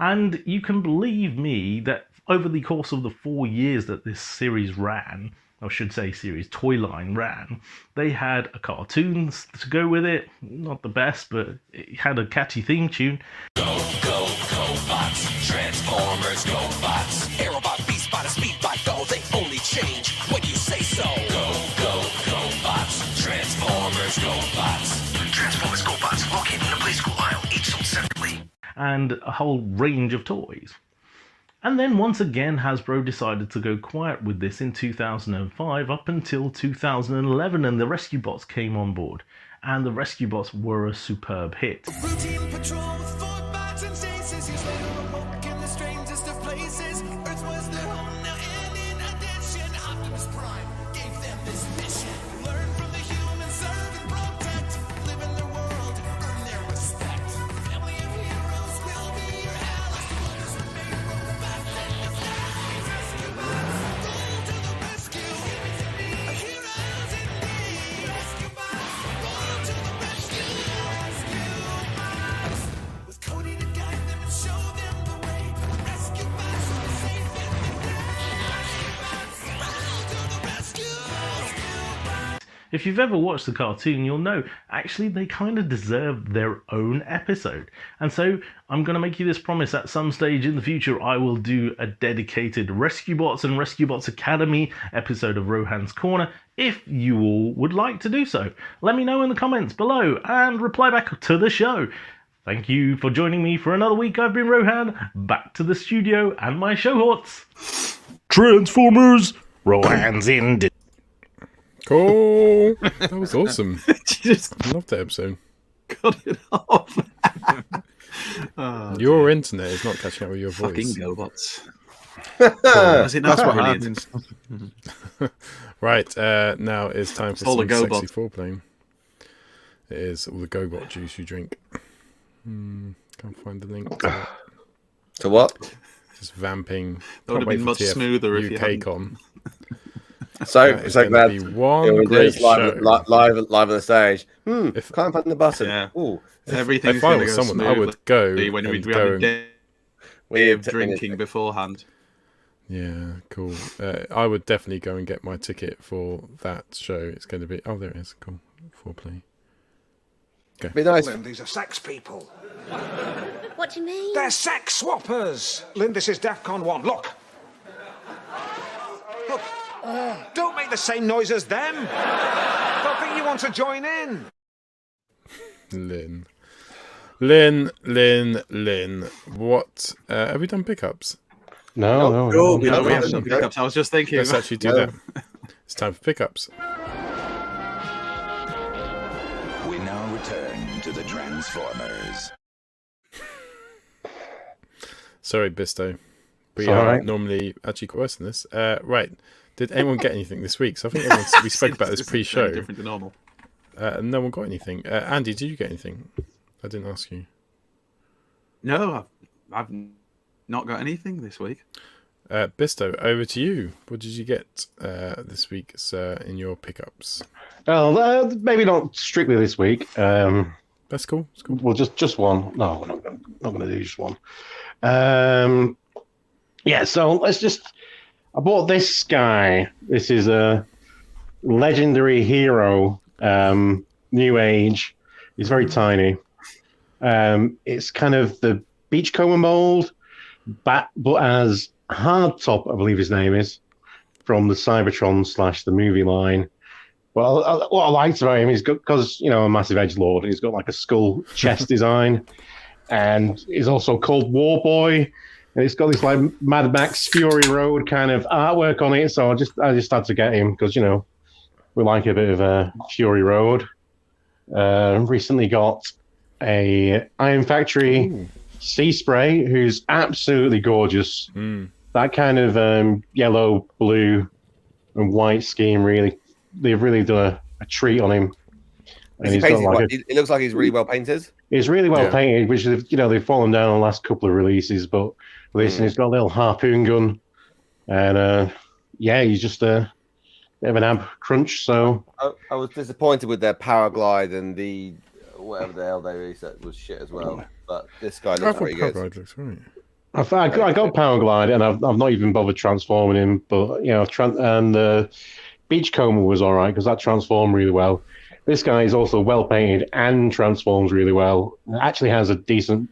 And you can believe me that over the course of the 4 years that this series ran, I should say series, toy line ran, they had a cartoon to go with it. Not the best, but it had a catchy theme tune. GoBots. Transformers, GoBots. Aerobot, Beastbot, and Speedbot go. They only change when you say so. GoBots. Transformers, GoBots. Transformers, GoBots, located in the play school aisle, each sold separately. And a whole range of toys. And then once again, Hasbro decided to go quiet with this in 2005 up until 2011, and the Rescue Bots came on board. And the Rescue Bots were a superb hit. Routine patrol with 4 bots and stasis. He's later awoke in the strangest of places. Earth was their home now, and in addition, Optimus Prime gave them this mission. Learn from the humans, serve and protect. Live in their world, earn their respect. Family of heroes will be your allies. Others remain robots in disguise. Rescue bots, go to the rescue. Heroes indeed. Rescue bots, go to the rescue. Rescue bots. With Cody to guide them and show them the way. Rescue bots are safe in the day. Rescue bots, roll to the rescue. Rescue bots. If you've ever watched the cartoon, you'll know actually they kind of deserve their own episode. And so I'm going to make you this promise: at some stage in the future, I will do a dedicated Rescue Bots and Rescue Bots Academy episode of Rohans Corner, if you all would like to do so. Let me know in the comments below and reply back to the show. Thank you for joining me for another week. I've been Rohan, back to the studio and my show horts. Transformers, Rohans in. Cool. That was awesome. Just I loved that episode. cut it off. Oh, Your internet is not catching up with your fucking voice. GoBots. That's what brilliant. happens. Right, now it's time for all some the GoBots. sexy foreplay. It is all the GoBot juice you drink. Can't find the link to it. To what? Just vamping. That would have been much smoother if you UK hadn't. con. So It's so gonna glad be one we do great this live, show. live on the stage. If- Can't find the button. Yeah. Ooh, Everything's If I going to was go someone, I would go when we and have go a and- day we of drinking beforehand. Yeah, cool. I would definitely go and get my ticket for that show. It's going to be... Oh, there it is. Cool. Foreplay. Be nice. Lynn, these are sex people. What do you mean? They're sex swappers. Lynn, this is DEFCON 1. Look. Look. Don't make the same noise as them. Don't think you want to join in. Lynn. What? Have we done pickups? No. we No, don't we have haven't some picked up. I was just thinking. Let's actually do that. It's time for pickups. We now return to the Transformers. Sorry, Bisto. We It's all are right. normally actually quite worse than this. Right. Did anyone get anything this week? So I think we spoke about this It's pre-show. different to normal. And no one got anything. Andy, did you get anything? I didn't ask you. No, I've not got anything this week. Bisto, over to you. What did you get this week, sir, in your pickups? Well, maybe not strictly this week. That's cool. It's cool. Well, just one. No, we're not going to do just one. Yeah, so let's just... I bought this guy. This is a legendary hero, new age. He's very tiny. It's kind of the Beachcomber mold, but as Hardtop, I believe his name is, from the Cybertron / the movie line. Well, what I liked about him is because, you know, a massive edgelord, he's got like a skull chest design, and he's also called War Boy. And it's got this like Mad Max Fury Road kind of artwork on it, so I just had to get him because, you know, we like a bit of Fury Road. Recently got a Iron Factory Sea Spray, who's absolutely gorgeous. That kind of yellow, blue, and white scheme they've really done a treat on him. And he's got like it looks like he's really well painted. It's really well painted, which is, you know, they've fallen down on the last couple of releases, but this, and he's got a little harpoon gun, and he's just a bit of an ab crunch. So I was disappointed with their power glide and the whatever the hell they released that was shit as well. But this guy looks pretty good. Looks right. I got Power Glide, and I've not even bothered transforming him, but, you know, and the Beachcomber was all right because that transformed really well. This guy is also well painted and transforms really well. It actually has a decent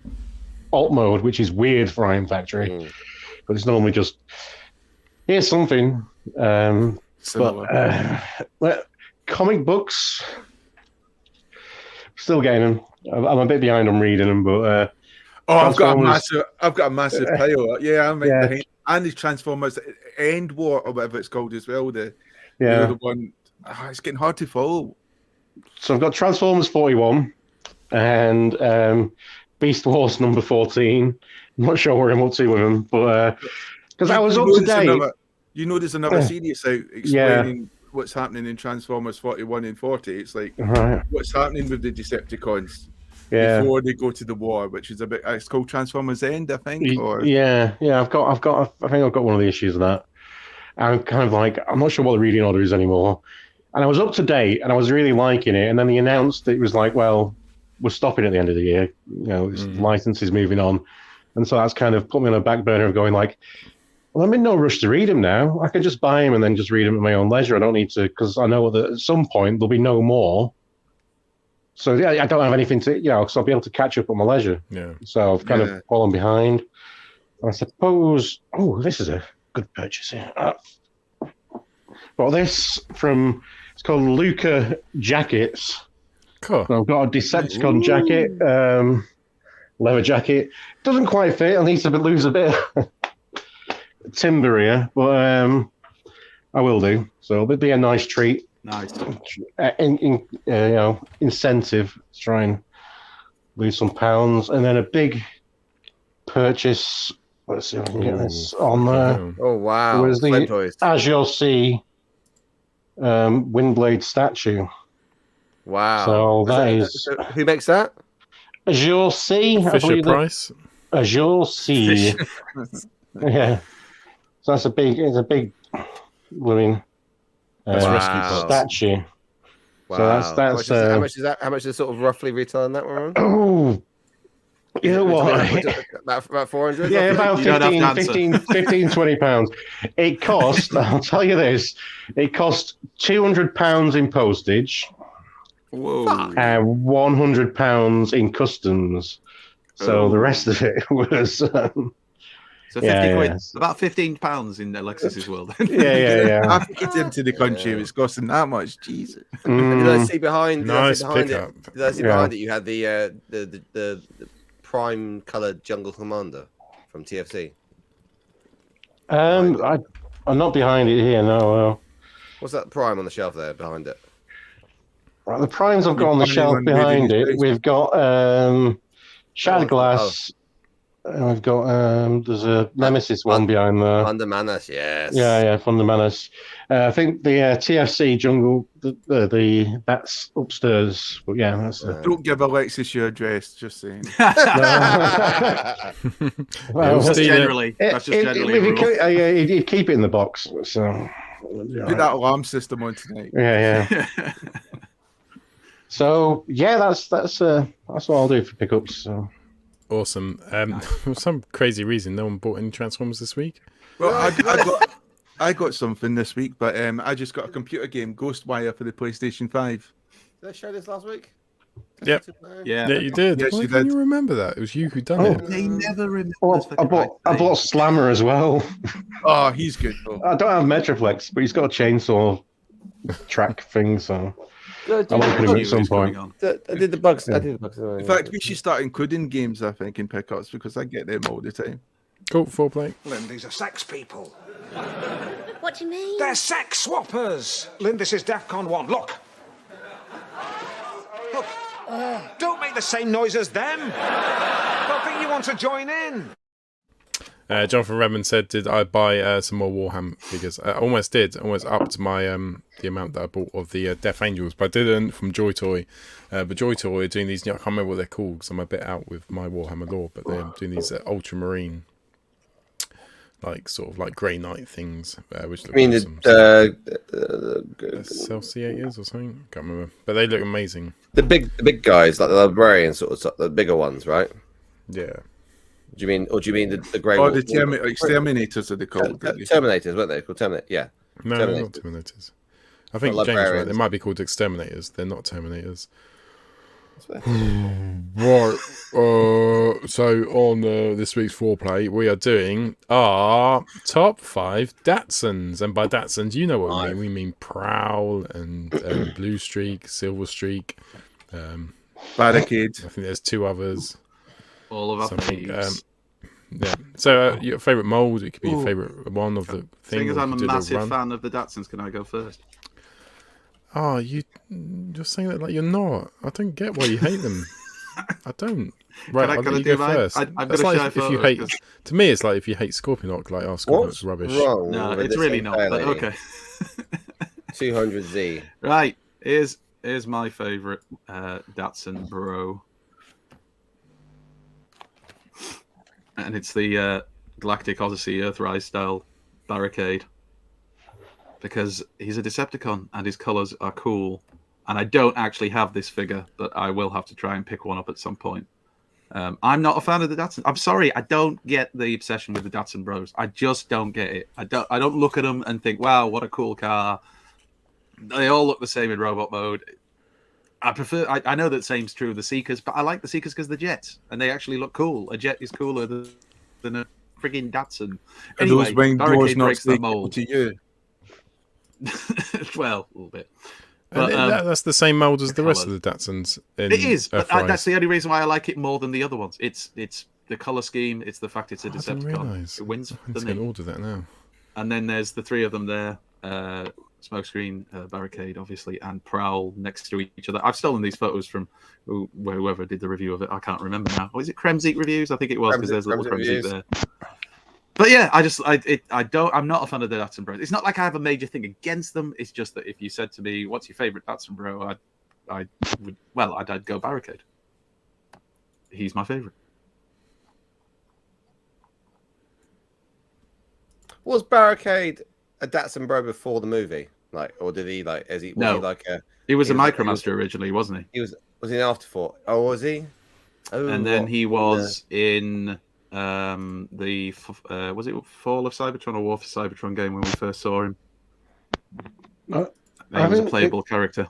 alt mode, which is weird for Iron Factory, but it's normally just here's something. But comic books, still getting them. I'm a bit behind on reading them, but I've got a massive pile. Yeah, I'm right behind. And these Transformers End War or whatever it's called as well. The one. It's getting hard to follow. So I've got Transformers 41 and Beast Wars number 14. I'm not sure where I'm up to with them, but because I was up to date. There's another series out explaining what's happening in Transformers 41 and 40. It's like what's happening with the Decepticons before they go to the war, which is a bit. It's called Transformers End, I think. Or I think I've got one of the issues of that. I'm kind of like, I'm not sure what the reading order is anymore. And I was up to date, and I was really liking it. And then they announced that it was like, well, we're stopping at the end of the year. You know, this license is moving on. And so that's kind of put me on a back burner of going like, well, I'm in no rush to read them now. I could just buy them and then just read them at my own leisure. I don't need to, because I know that at some point there'll be no more. So yeah, I don't have anything to, you know, so I'll be able to catch up at my leisure. Yeah. So I've kind of fallen behind. I suppose, this is a good purchase here. Well, this from, it's called Luca Jackets. Cool. So I've got a Decepticon jacket, leather jacket. Doesn't quite fit. I need to lose a bit. timber here, but I will do. So it'll be a nice treat. Nice. Incentive to try and lose some pounds, and then a big purchase. Let's see if I can get this on there. Oh wow! Was the Toys. As You'll See Windblade statue. Wow! So that is who makes that? As You'll See. Fisher Price. As You'll See. Yeah. So that's a big living statue. Wow. So that's how much is that? How much is sort of roughly retailing that one? Oh, you know what? About 400? Yeah, about 15, 20 pounds. It cost, I'll tell you this, it cost £200 in postage. Whoa. And £100 in customs. So the rest of it was... So 50 quid, about £15 in Alexis's world. Yeah. After it's into the country, it's costing that much. Jesus. Did I see behind? Nice behind pickup. it? Did I see behind it? You had the prime colored Jungle Commander from TFC. I'm not behind it here. No. What's that prime on the shelf there behind it? Right, the primes I've got on the shelf behind it. We've got Shattered Glass. We've got there's a Nemesis one behind there. Under Manus, yes. Yeah, from the Manus. I think the TFC Jungle, that's upstairs. But yeah, that's. Don't give Alexis your address. Just saying. Well, that's generally you keep it in the box. So put that alarm system on tonight. Yeah. So yeah, that's what I'll do for pickups. So. Awesome. For some crazy reason, no one bought any Transformers this week. Well, I got something this week, but I just got a computer game, Ghostwire, for the PlayStation 5. Did I show this last week? Yep. Yeah, you did. Yes, Why you can did. you remember that? It was you who done it. They never remember. I bought Slammer as well. Oh, he's good though. I don't have Metroflex, but he's got a chainsaw track thing, so I want to put him at some point. I did the bugs. In fact, we should start including games, I think, in pickups because I get them all the time. Cool, 4-play. Lynn, these are sex people. What do you mean? They're sex swappers. Lynn, this is DEFCON 1. Look. Look. Don't make the same noise as them. Don't think you want to join in. Jonathan Redmond said, "Did I buy some more Warhammer figures?" I almost did. Almost upped my the amount that I bought of the Death Angels, but I didn't from Joy Toy. But Joy Toy are doing these. I can't remember what they're called because I'm a bit out with my Warhammer lore. But they're doing these Ultramarine, sort of Grey Knight things. Which look awesome. Celsiators or something. Can't remember. But they look amazing. The big guys, like the librarians, sort of the bigger ones, right? Yeah. Do you mean the grey? Oh, the exterminators are they called? Terminators, weren't they? Called Terminator. Yeah. No, they're not Terminators. I think James right. They might be called Exterminators. They're not Terminators. Right. So on this week's foreplay, we are doing our top 5 Datsuns, and by Datsuns, you know what we mean. We mean Prowl and Blue Streak, Silver Streak, Barricade. I think there's 2 others. All of our yeah. So your favourite mould? It could be your favourite one of the things. Seeing as I'm a massive fan of the Datsuns, can I go first? Oh, you're saying that like you're not. I don't get why you hate them. I don't. Right, I'll let you go first. That's like if you hate. To me, it's like if you hate Scorponok, like Scorponok's rubbish. No, it's really not. But okay. 200Z. Right. Here's my favourite Datsun bro. And it's the Galactic Odyssey Earthrise style Barricade. Because he's a Decepticon and his colours are cool. And I don't actually have this figure, but I will have to try and pick one up at some point. I'm not a fan of the Datsun. I'm sorry, I don't get the obsession with the Datsun bros. I just don't get it. I don't look at them and think, wow, what a cool car. They all look the same in robot mode. I know that same's true of the Seekers, but I like the Seekers because they're jets, and they actually look cool. A jet is cooler than a frigging Datsun. Anyway, those wing doors not breaks the mold. To you. Well, a little bit. But, that's the same mold as the rest of the Datsuns. It is, but that's the only reason why I like it more than the other ones. It's the color scheme. It's the fact it's a I didn't Decepticon. realise. It wins, I'm just doesn't going it? to order that now. And then there's the three of them there. Smokescreen, Barricade, obviously, and Prowl next to each other. I've stolen these photos from whoever did the review of it. I can't remember now. Or is it Kremzik Reviews? I think it was, because there's a little Kremzik there. But yeah, I'm not a fan of the Datsun Bros. It's not like I have a major thing against them. It's just that if you said to me, "What's your favorite Datsun Bro?" I'd go Barricade. He's my favorite. Was Barricade a Datsun Bro before the movie? Like, or did he like? Was he like a? He was a Micromaster originally, wasn't he? Was he an afterthought? Oh, was he? Oh, and then he was in the was it Fall of Cybertron or War for Cybertron game when we first saw him? He was a playable character.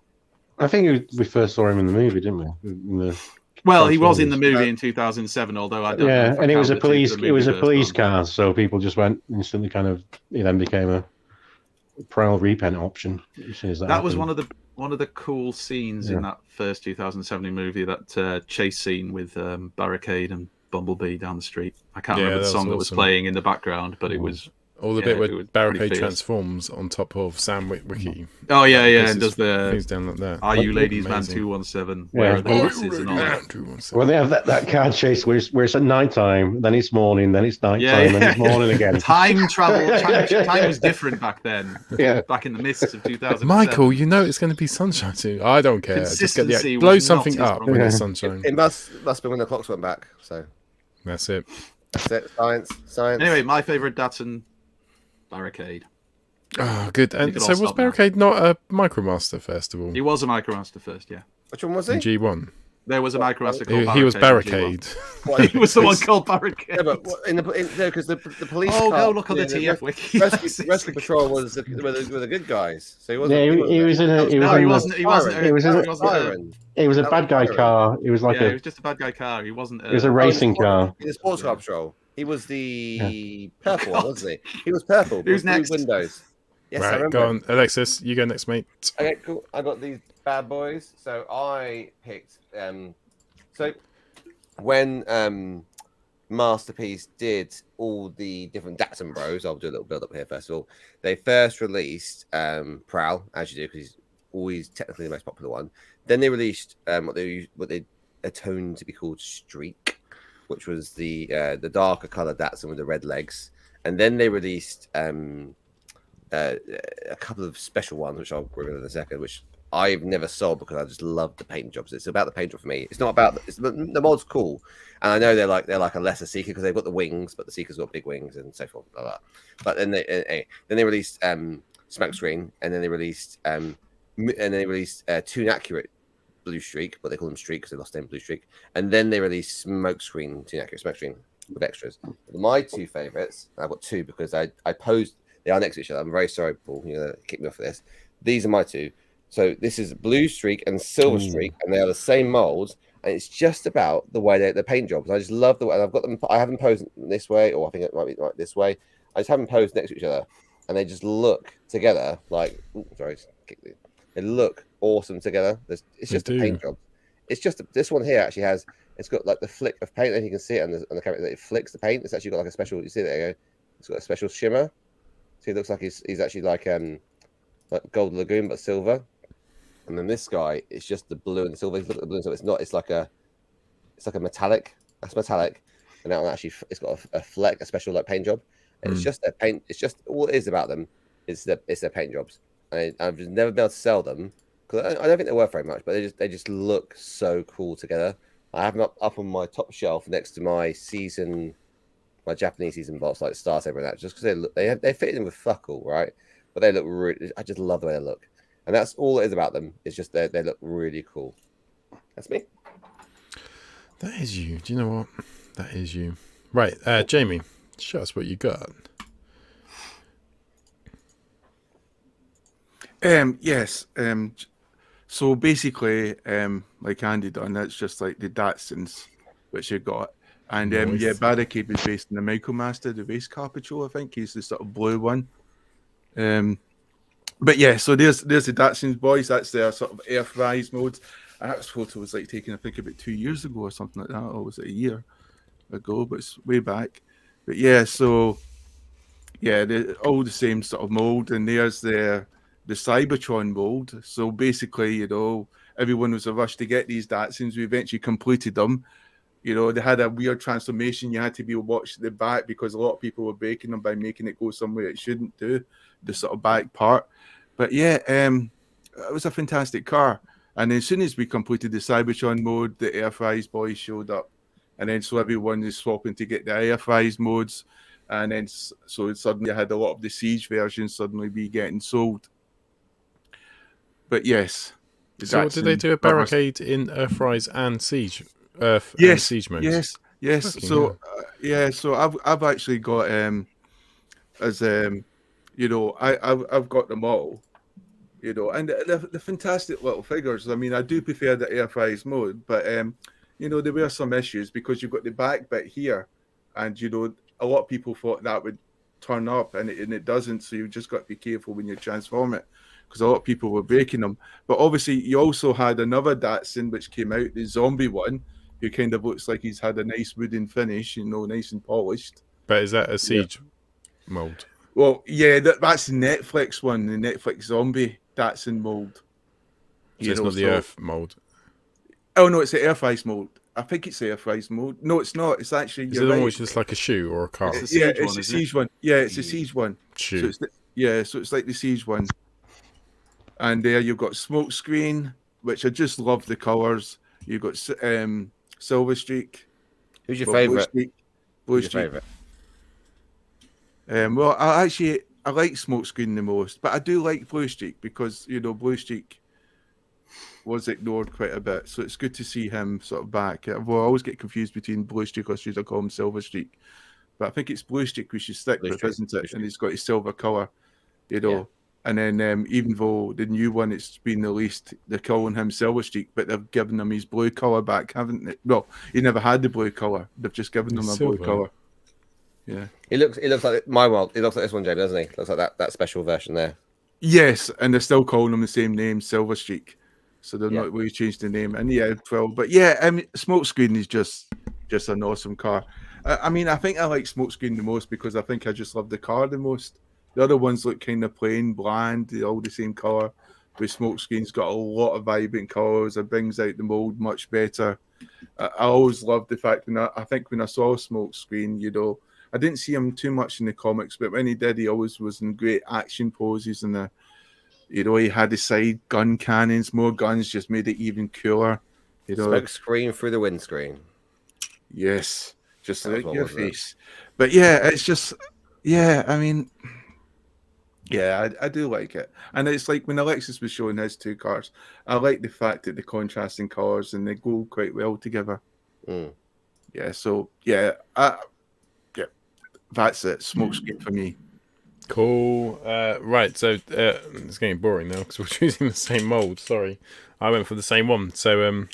I think we first saw him in the movie, didn't we? Well, he was in the movie in 200007, although I don't know. Yeah, and it was a police car, so people just went instantly. He then became a Prowl Repent option. That was one of the cool scenes in that first 2007 movie. That chase scene with Barricade and Bumblebee down the street. I can't remember the song that was playing in the background, but it was. Or the bit where Barricade transforms on top of Sam Witwicky. Oh yeah, and does the things down like that. Are you ladies man 217? Where are the horses and all that? Well, they have that car chase where it's at night time, then it's morning, then it's night time, then it's morning again. Time travel, time was different back then. Yeah, back in the mists of 2000. Michael, you know it's going to be sunshine soon. I don't care. Just blow something up when it's sunshine. It must be when the clocks went back. So that's it. Science. Anyway, my favorite Datsun. Barricade. Oh, good. And so was Barricade not a Micromaster first of all? He was a Micromaster first, yeah. Which one was he? In G1. There was a Micromaster called Barricade. He was Barricade. He was the one called Barricade. Yeah, but because the police. Oh, go look on the TF wiki. Rescue Patrol were the good guys. So he wasn't. It was a bad guy car. It was like it was just a bad guy car. He wasn't. It was a racing car. In the sports car patrol. He was the purple one, wasn't he? He was purple. Who's next? Windows. Yes, right, go on, Alexis. You go next, mate. Okay, cool. I got these bad boys. So I picked. So when Masterpiece did all the different Datsun Bros, I'll do a little build up here first of all. They first released Prowl, as you do, because he's always technically the most popular one. Then they released what they atoned to be called Streak, which was the darker color Datsun with the red legs, and then they released a couple of special ones, which I'll reveal in a second, which I've never sold because I just love the paint jobs. It's about the paint job for me. It's not about the mod's cool, and I know they're like a lesser Seeker because they've got the wings, but the Seeker's got big wings and so forth. Blah, blah. But then they released Smokescreen, and then they released Toon Accurate Blue Streak, but they call them Streak because they lost their name Blue Streak, and then they released Smokescreen, Toon Accurate Smokescreen with extras. My two favorites, I've got two because I posed. They are next to each other. I'm very sorry, Paul. You're gonna kick me off for this. These are my two. So this is Blue Streak and Silver Streak, and they are the same molds. And it's just about the way the paint jobs. I just love the way. And I've got them. I have them posed this way, or I think it might be like this way. I just have them posed next to each other, and they just look together like. They look awesome together. It's just a paint job. It's just this one here actually has. It's got like the flick of paint, and you can see it on the camera. It flicks the paint. It's actually got like a special. You see there? It's got a special shimmer. So he looks like he's actually like Gold Lagoon but silver. And then this guy is just the blue and the silver. Look at the blue and silver. It's not. It's like a metallic. That's metallic. And that one actually, it's got a fleck, a special like paint job. And it's just their paint. It's just all it is about them. It's their paint jobs. And I've just never been able to sell them because I don't think they're worth very much. But they just look so cool together. I have them up on my top shelf next to my Japanese season box like Star Saber and that, just because they fit in with fuck all, right? But they look really. I just love the way they look. And that's all it is about them. It's just they look really cool. That's me. That is you. Do you know what? That is you. Right, Jamie, show us what you got. Yes. So basically, like Andy done, that's just like the Datsuns, which you got. And Nice. Barricade was based in the Micromaster, the race car patrol, I think. He's the sort of blue one. But yeah, so there's the Datsuns boys. That's their sort of Earthrise mode. And that photo was like taken, I think, about 2 years ago or something like that, or was it a year? ago, but it's way back. But yeah, so yeah, they're all the same sort of mold, and there's the Cybertron mold. So basically, everyone was a rush to get these Datsuns. We eventually completed them. They had a weird transformation. You had to be watch the back because a lot of people were breaking them by making it go somewhere it shouldn't do, the sort of back part. But yeah, it was a fantastic car. And as soon as we completed the Cybertron mode, the Airfries boys showed up. And then so everyone is swapping to get the Airfries modes. And then so suddenly I had a lot of the Siege versions suddenly be getting sold. But yes. So did they do a barricade in Earthrise and Siege? And Siege modes? Yes. So so I've actually got I've got them all. And the fantastic little figures. I mean, I do prefer the Airfries mode, but there were some issues because you've got the back bit here, and a lot of people thought that would turn up, and it doesn't. So you've just got to be careful when you transform it, because a lot of people were breaking them. But obviously, you also had another Datsun which came out, the zombie one, who kind of looks like he's had a nice wooden finish, nice and polished. But is that a Siege mold? Well, yeah, that's the Netflix one, the Netflix zombie Datsun mold. So it's not the Earth mold. Oh no, it's the Airfries mold. I think it's the Airfries mode. No, it's not. It's actually. Is it the one which is like a shoe or a car? It's the Siege one. Yeah, it's the Siege one. Shoe. So it's like the Siege one. And there you've got Smoke Screen, which I just love the colours. You've got Silver Streak. Who's your favourite? Blue Streak. Well, I like Smoke Screen the most, but I do like Blue Streak because Blue Streak was ignored quite a bit, so it's good to see him sort of back. Well, I always get confused between Blue Streak or should I call him Silver Streak, but I think it's Blue Streak we should stick with, isn't it? And he's got his silver colour, And then even though the new one it's been released, they're calling him Silver Streak, but they've given him his blue colour back, haven't they? Well, he never had the blue colour. They've just given him a blue colour. Yeah, It looks like my world. It looks like this one, Jay, doesn't he? Looks like that special version there. Yes, and they're still calling him the same name, Silver Streak. So they're not really changed the name. And yeah, 12. But yeah, I mean, Smokescreen is just an awesome car. I mean, I think I like Smokescreen the most because I think I just love the car the most. The other ones look kind of plain, bland, they're all the same colour. But Smokescreen's got a lot of vibrant colours. It brings out the mould much better. I always loved the fact when I saw Smokescreen, I didn't see him too much in the comics, but when he did, he always was in great action poses and he had the side gun cannons, more guns, just made it even cooler. Smoke screen through the windscreen. Yes, just like your face. But yeah, it's just, I mean, I do like it. And it's like when Alexis was showing his two cars, I like the fact that the contrasting colours and they go quite well together. Yeah, so that's it. Smokescreen for me. Cool. Right, so it's getting boring now because we're choosing the same mold. Sorry, I went for the same one. So,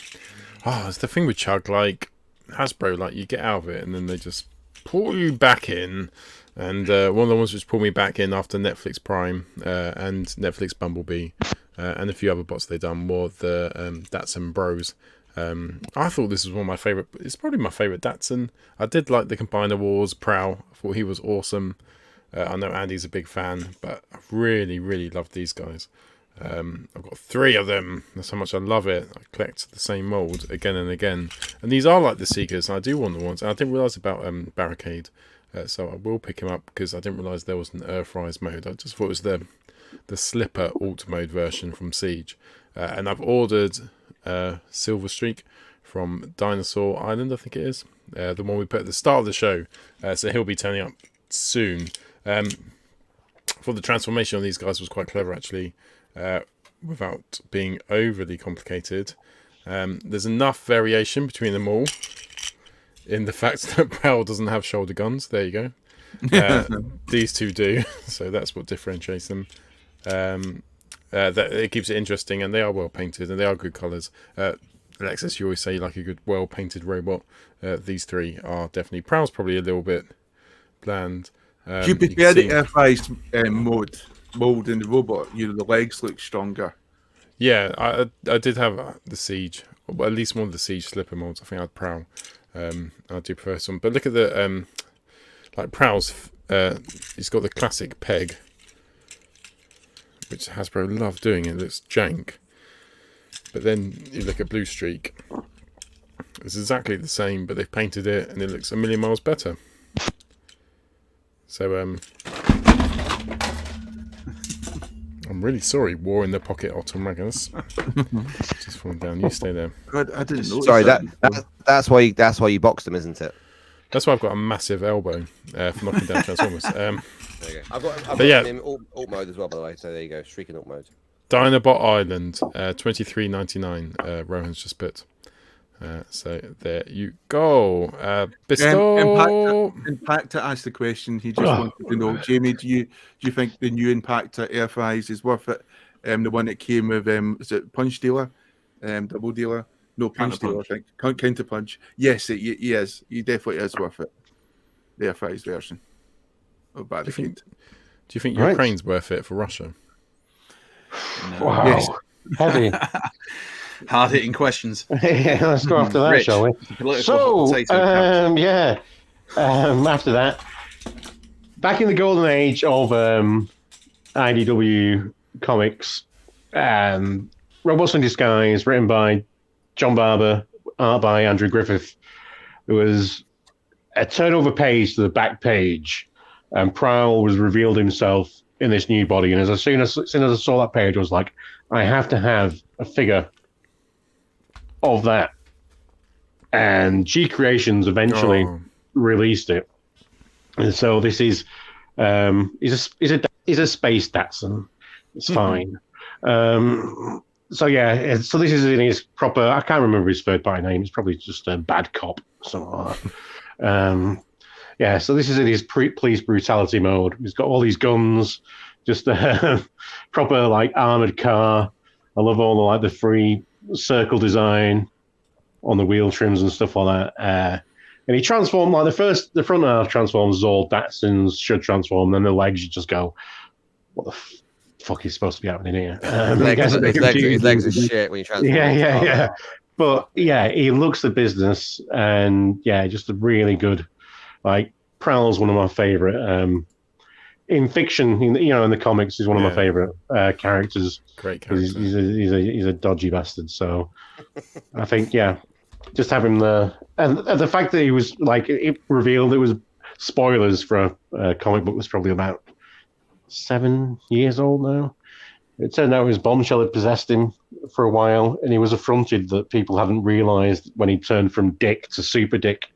it's the thing with Chug, like Hasbro, like you get out of it and then they just pull you back in. And one of the ones which pulled me back in after Netflix Prime and Netflix Bumblebee and a few other bots they've done were the Datsun Bros. I thought this was one of my favourite. It's probably my favourite Datsun. I did like the Combiner Wars Prowl. I thought he was awesome. I know Andy's a big fan, but I really, really love these guys. I've got 3 of them. That's how much I love it. I collect the same mould again and again. And these are like the Seekers, and I do want the ones. And I didn't realise about Barricade, so I will pick him up because I didn't realise there was an Earthrise mode. I just thought it was the Slipper alt mode version from Siege. And I've ordered Silver Streak from Dinosaur Island, I think it is. The one we put at the start of the show. So he'll be turning up soon. For the transformation on these guys was quite clever actually, without being overly complicated. There's enough variation between them all in the fact that Prowl doesn't have shoulder guns. There you go. These two do, so that's what differentiates them. That it keeps it interesting, and they are well painted and they are good colours. Alexis, you always say you like a good well painted robot. These 3 are definitely. Prowl's probably a little bit bland. Do you prefer the Airfries mold in the robot? The legs look stronger. Yeah, I did have the Siege, or at least one of the Siege slipper molds. I think I had Prowl. I do prefer this one. But look at the like Prowl's. He's got the classic peg, which Hasbro love doing. It looks jank. But then you look at Blue Streak. It's exactly the same, but they've painted it, and it looks a million miles better. So I'm really sorry, War in the Pocket Automagus. Just falling down. You stay there. God, I didn't know. Sorry, that's why you boxed them, isn't it? That's why I've got a massive elbow for knocking down Transformers. There you go. I've got them in alt mode as well, by the way. So there you go, shrieking alt mode. Dinobot Island, $23.99. Rohan's just put. So there you go. Bisto. Impactor asked the question. He just wanted to know, Jamie, do you think the new Impactor Airfries is worth it? The one that came with is it Punch Dealer, Double Dealer? No, Punch Dealer. I think Counter Punch. Yes, he is. He definitely is worth it. The Airfries version. Do you think Ukraine's worth it for Russia? No. Wow, yes. Heavy. Hard-hitting questions. Yeah, let's go after that, Rich, shall we? So, after that, back in the golden age of IDW comics, Robots in Disguise, written by John Barber, art by Andrew Griffith. There was a turnover page to the back page, and Prowl was revealed himself in this new body. And as soon as I saw that page, I was like, I have to have a figure of that. And G Creations eventually released it. And so this is is a space Datsun. It's fine. So this is in his proper. I can't remember his third party name. It's probably just a Bad Cop, something like that. So this is in his police brutality mode. He's got all these guns, just a proper like armored car. I love all the free circle design on the wheel trims and stuff like that. And he transformed the front half transforms as all Datsuns should transform. Then the legs, you just go, what the fuck is supposed to be happening here? His legs are shit when you transform. Yeah. But yeah, he looks the business, and yeah, just a really good. Like Prowl's one of my favorite. In fiction, in the comics, he's one of my favorite characters. Great character. He's a dodgy bastard. So I think just have him there, and the fact that he was it revealed it was spoilers for a comic book was probably about 7 years old now. It turned out his bombshell had possessed him for a while, and he was affronted that people hadn't realised when he turned from Dick to Super Dick.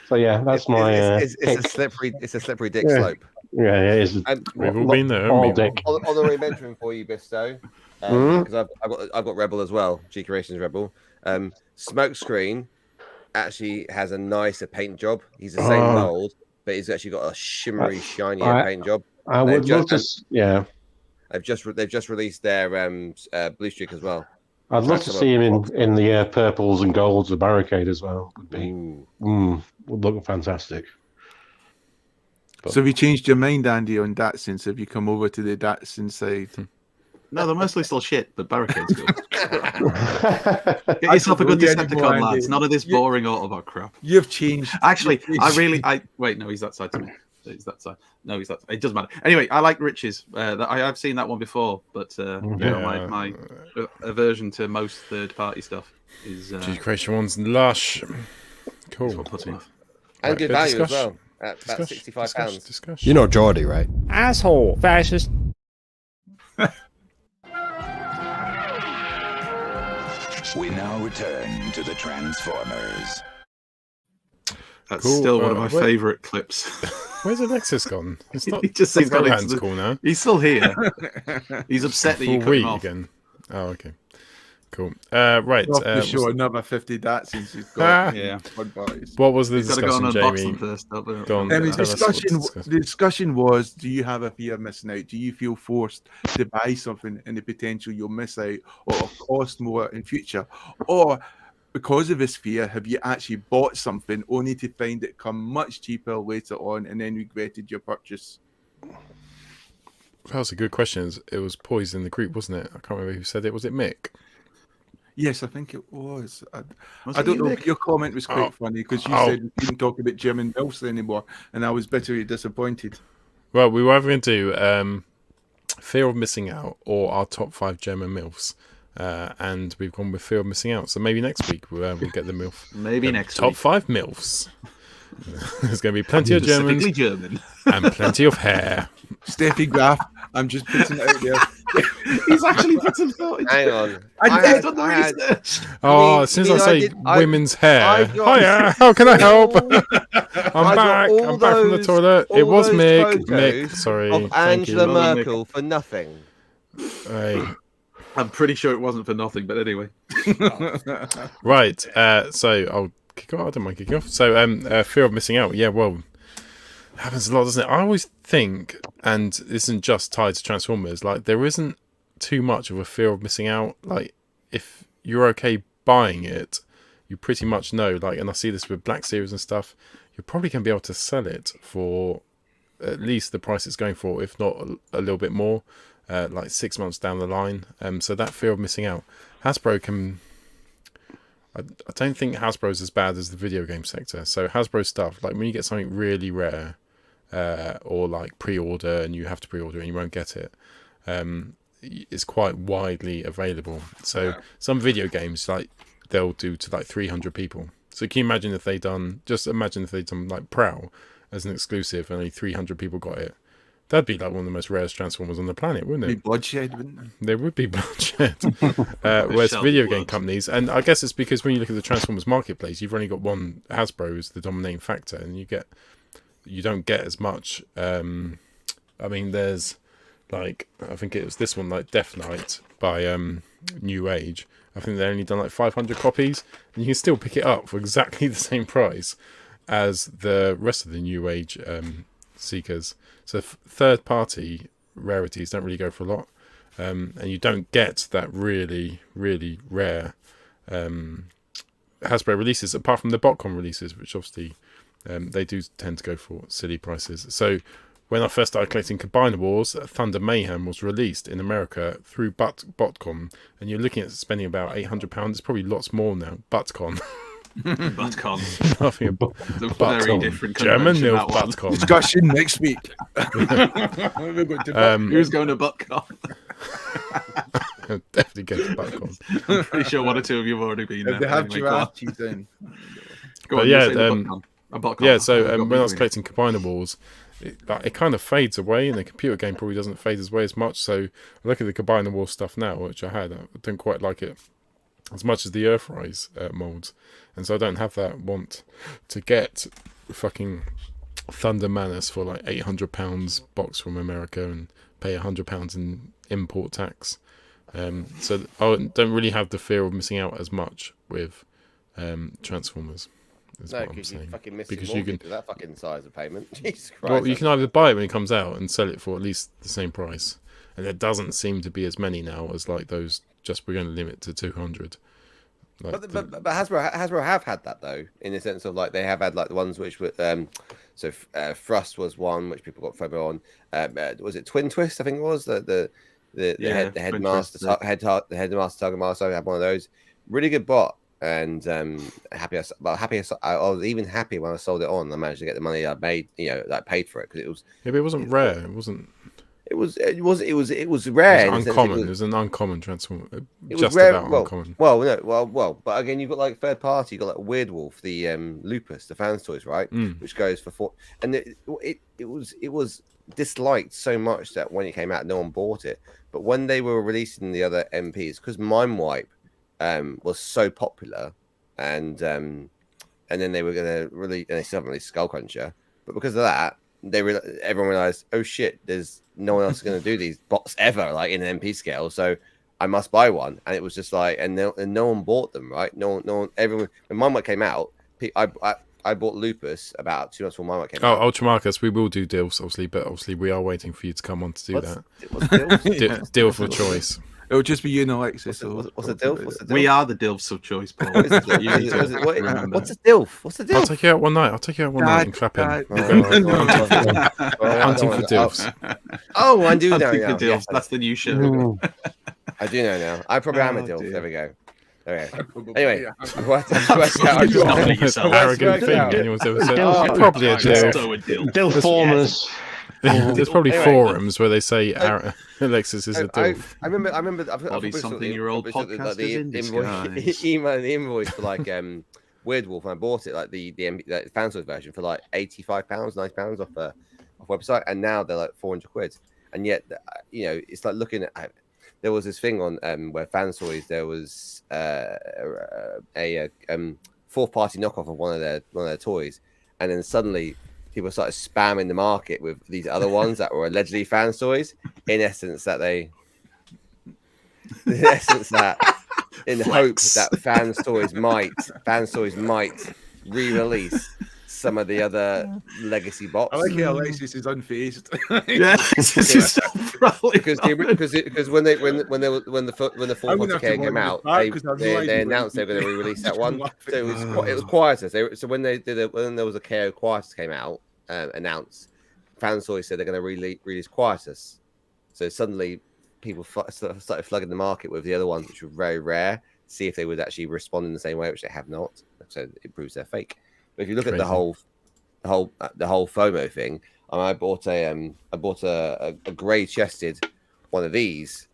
So yeah, that's my. It's a slippery dick slope. Yeah, it is. We've all been there. All dick. Honorary mention for you, Bisto, because I've got Rebel as well. G Creations Rebel. Smokescreen actually has a nicer paint job. He's the same mold, but he's actually got a shimmery, shinier paint job. I would love to. They've just released their Blue Streak as well. I'd love to see him in the purples and golds of Barricade as well. Would look fantastic. But... So have you changed your mind, Andy, on Datsun? So have you come over to the Datsun side? No, they're mostly still shit, but Barricade's good. Get yourself a good Decepticon, lads. None of this boring Autobot crap. You've changed. Actually, wait, no, he's that side to me. He's that side. No, he's that side. It doesn't matter. Anyway, I like Rich's. I've seen that one before, but my aversion to most third-party stuff is... G Creation one's lush. Cool. That's what puts me off. And good value as well. At about £65. You know Geordie, right? Asshole. Fascist. We now return to the Transformers. That's still one of my favourite clips. Where's Alexis gone? He's not. He's Rohan's cool now. He's still here. He's upset that you cut him off again. Oh, okay. Cool. Right. Sure, another 50 Datsuns he's got. What was the discussion, Jamie? The discussion was: do you have a fear of missing out? Do you feel forced to buy something and the potential you'll miss out or cost more in future, or because of this fear, have you actually bought something only to find it come much cheaper later on and then regretted your purchase? That was a good question. It was Poise in the group, wasn't it? I can't remember who said it. Was it Mick? Yes, I think it was. Was I it don't you, know, Nick? but your comment was quite funny because you said we didn't talk about German MILFs anymore, and I was bitterly disappointed. Well, we were either going to do Fear of Missing Out or our top 5 German MILFs. And we've gone with Fear of Missing Out. So maybe next week we'll get the MILF. Maybe next top week. 5 MILFs. There's going to be plenty of Germans German. and plenty of hair. Steffi Graf, I'm just putting it out there. He's actually put some thought into Hang on. I've done the research. As soon as I say women's hair, hiya, how can I help? I'm back from the toilet. It was Mick, sorry. Of Angela Merkel for nothing. Hey. I'm pretty sure it wasn't for nothing, but anyway. Right, so I'll kick off. I don't mind kicking off. So, Fear of Missing Out. Yeah, well, it happens a lot, doesn't it? I always think, and this isn't just tied to Transformers, like, there isn't too much of a fear of missing out. Like, if you're okay buying it, you pretty much know, like, and I see this with Black Series and stuff, you're probably going to be able to sell it for at least the price it's going for, if not a little bit more. Like 6 months down the line. So that fear of missing out. Hasbro can... I don't think Hasbro's as bad as the video game sector. So Hasbro stuff, like when you get something really rare, or like pre-order and you have to pre-order and you won't get it, it's quite widely available. So some video games, like they'll do to like 300 people. So can you imagine if they done... Just imagine if they'd done like Prowl as an exclusive and only 300 people got it. That'd be like one of the most rarest Transformers on the planet, wouldn't it? Be bloodshed, wouldn't it? There would be bloodshed. Whereas video game companies, and I guess it's because when you look at the Transformers marketplace, you've only got one Hasbro as the dominating factor, and you don't get as much. I mean, there's like, I think it was this one, like Death Knight by New Age. I think they only done like 500 copies, and you can still pick it up for exactly the same price as the rest of the New Age Seekers. So third-party rarities don't really go for a lot, and you don't get that really, really rare Hasbro releases, apart from the BotCon releases, which obviously they do tend to go for silly prices. So when I first started collecting Combiner Wars, Thunder Mayhem was released in America through BotCon, and you're looking at spending about £800. It's probably lots more now, BotCon. ButCon. Nothing about very different German convention, milk that one. ButCon. Discussion next week. Who's going to ButCon? I'll definitely go to ButCon. I'm pretty sure one or two of you have already been there. They have Anyway, go on. Giraffes in. Go But on, yeah, you say the ButCon. A ButCon. yeah. So I've got when I was between. collecting Combiner Wars, it kind of fades away, and the computer game probably doesn't fade away as much. So I look at the Combiner Wars stuff now, which I had. I don't quite like it as much as the Earthrise molds, and so I don't have that want to get fucking Thunder Manus for like £800 box from America and pay £100 in import tax. So I don't really have the fear of missing out as much with Transformers. Is No, what I'm because you saying. fucking miss Because your you mortgage can, with that fucking size of payment. Jesus Christ. well, you can either buy it when it comes out and sell it for at least the same price, and there doesn't seem to be as many now as like those. Just we're going to limit to 200. Like But Hasbro have had that though, in the sense of like they have had like the ones which were Thrust was one which people got FOMO on. Was it Twin Twist? I think it was the headmaster Target Master. I had one of those. Really good bot, and happy. I was even happy when I sold it on. I managed to get the money I made, like paid for it because it was. Yeah, but it wasn't rare. It wasn't. It was rare. It was uncommon. It was an uncommon Transformer. It Just was rare. about uncommon. Well. But again, you've got like third party. You got like Weird Wolf, the Lupus, the Fanstoys, right? Which goes for 4. And it was disliked so much that when it came out, no one bought it. But when they were releasing the other MPs, because Mind Wipe was so popular, and then they were going to release, and they still haven't released Skull Cruncher, but because of that, everyone realized, oh shit, there's no one else going to do these bots ever, like in an MP scale, so I must buy one. And it was just like, and no one bought them, right? No one. Everyone. When Mind Wipe came out, I bought Lupus about 2 months before Mind Wipe came out. Ultra Marcus, we will do deals, obviously, but obviously we are waiting for you to come on to do that. What's Deal for choice. It'll just be you and Alexis. What's the DILF? We are the DILFs of choice, Paul. What's a DILF? What's a DILF? I'll take you out one night. And clap him. Hunting for DILFs. Oh, I do know Hunting now. for DILFs. That's the new show. I do know now. I probably am a DILF. There we go. Anyway, I worked out- That's an arrogant thing anyone's ever said. Probably a deal. Dilformers. There's probably Anyway. forums where they say Alexis is a dilf. I remember. Body something-year-old podcasters in disguise. Email the invoice for like Weird Wolf, and I bought it like the Fanstoys version for like £85, £90 off the website, and now they're like 400 quid. And yet, it's like looking at. There was this thing on where Fanstoys, there was a fourth party knockoff of one of their toys, and then suddenly people started spamming the market with these other ones that were allegedly Fanstoys. In essence, that in hope that Fanstoys might re-release some of the other legacy bots. I like how Alexis is unfazed. Yeah, because when the 440k came out, they announced they were going to re-release that one. So it was quieter. So when there was a KO Quietus came out, announced, Fanstoys said they're going to release Quietus. So suddenly people started flooding the market with the other ones, which were very rare. See if they would actually respond in the same way, which they have not. So it proves they're fake. But if you look at the whole FOMO thing, I bought a grey chested one of these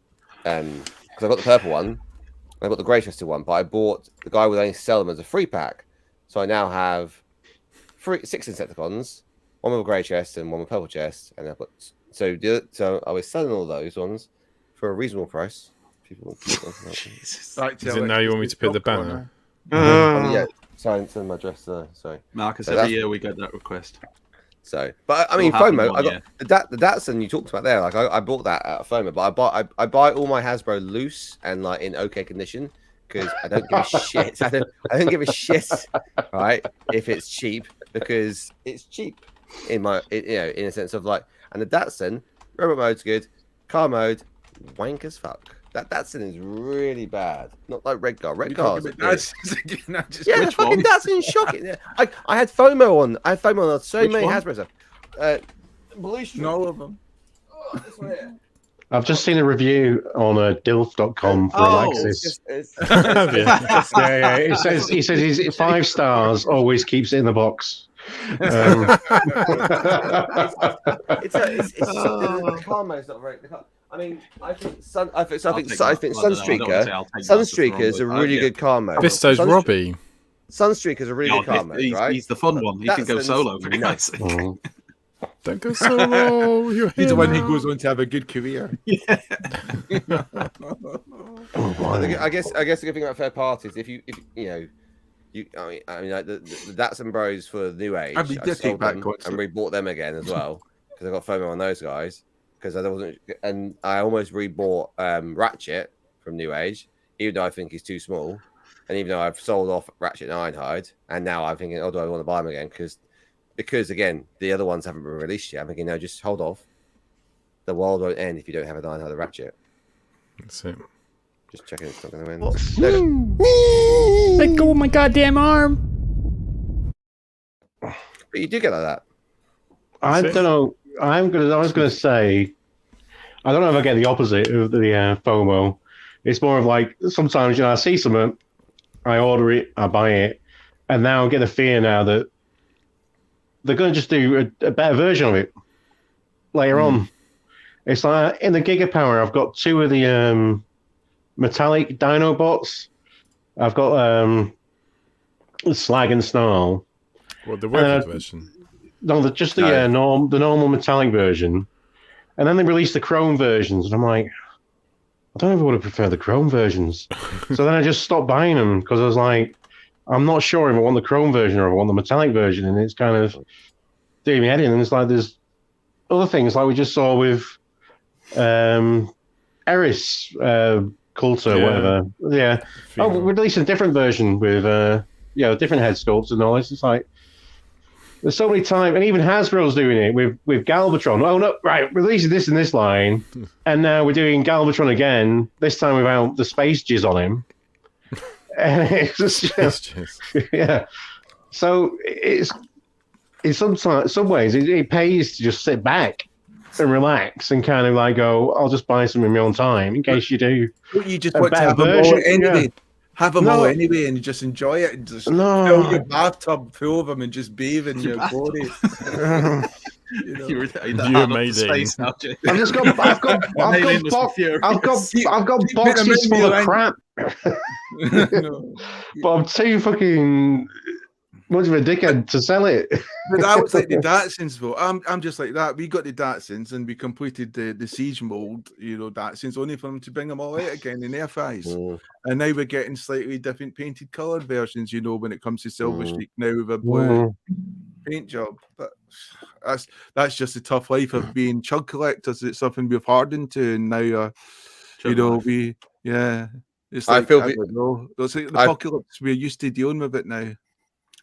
because I got the purple one, I got the grey chested one, but I bought the guy would only sell them as a free pack, so I now have 6 Insecticons, one with a grey chest and one with a purple chest, and I've got so I was selling all those ones for a reasonable price. People, Jesus. Right, Is it now you want me to put the banner? Yeah. Sorry, it's in my dress. Sorry, Marcus. So Every year we get that request. So, but I mean, FOMO. I got the Datsun you talked about there. Like I bought that at FOMO, but I buy all my Hasbro loose and like in okay condition because I don't give a shit. I don't give a shit, right? If it's cheap, because it's cheap in in a sense of like. And the Datsun robot mode's good, car mode wank as fuck. That Datsun is really bad. Not like Red Guard. Red Guard. Yeah, the fucking Datsun's shocking. Yeah. I had FOMO on. I had FOMO on so many Hasbro stuff. Blue Street. All of them. I've just seen a review on dilf.com for Alexis. Yeah. He says he's 5 stars. Always keeps it in the box. The car mode's not very. I mean, I think Sunstreaker is a really good car mode. Bisto's Robbie. Sunstreaker is a really good car mode, right? He's the fun one. He can go solo. For God's sake. Don't go solo. He's the one who goes on to have a good career. Yeah. I guess the good thing about third parties, if you I mean, like the Datsun Bros for the new age, I sold them and rebought them again as well because I got FOMO on those guys. Because I wasn't, and I almost rebought Ratchet from New Age, even though I think he's too small, and even though I've sold off Ratchet and Ironhide, and now I'm thinking, oh, do I want to buy them again? Because again, the other ones haven't been released yet. I'm thinking, no, just hold off. The world won't end if you don't have an Ironhide or Ratchet. That's it. Just checking it's not going to win. Let go of my goddamn arm. But you do get like that. I don't know. I was gonna say, I don't know if I get the opposite of the FOMO. It's more of like sometimes I see something, I order it, I buy it, and now I get the fear now that they're gonna just do a better version of it later on. It's like in the Gigapower, I've got 2 of the metallic Dino bots. I've got Slag and Snarl. What, the weapons version? No, the normal metallic version, and then they released the chrome versions, and I'm like, I don't ever would have preferred the chrome versions. So then I just stopped buying them because I was like, I'm not sure if I want the chrome version or if I want the metallic version, and it's kind of doing me head in. And it's like there's other things like we just saw with Eris Coulter, whatever. Yeah. Oh, we released a different version with different head sculpts and all this. It's like. There's so many times, and even Hasbro's doing it with Galvatron. Oh no, right, releasing this in this line, and now we're doing Galvatron again. This time without the space jizz on him. And it's just, yeah. So it's in some ways it pays to just sit back and relax and kind of like go, I'll just buy some in my own time in case you do. You just want to have a more ended. Have them No. all anyway, and you just enjoy it, and just No. fill your bathtub full of them, and just bathe in your glory. You know, You're You hard up made to it. space now, Jay. I've just got, I've got boxes full of crap. No. But I'm too fucking much of a dickhead to sell it. But I was like the Datsuns, though. I'm just like that. We got the Datsuns, and we completed the siege mold, Datsuns, only for them to bring them all out again in FIs. And now we're getting slightly different painted coloured versions, when it comes to Silver Streak now with a blue paint job. But that's just the tough life of being chug collectors. It's something we've hardened to, and now it's like I don't know. It's like the apocalypse. We're used to dealing with it now.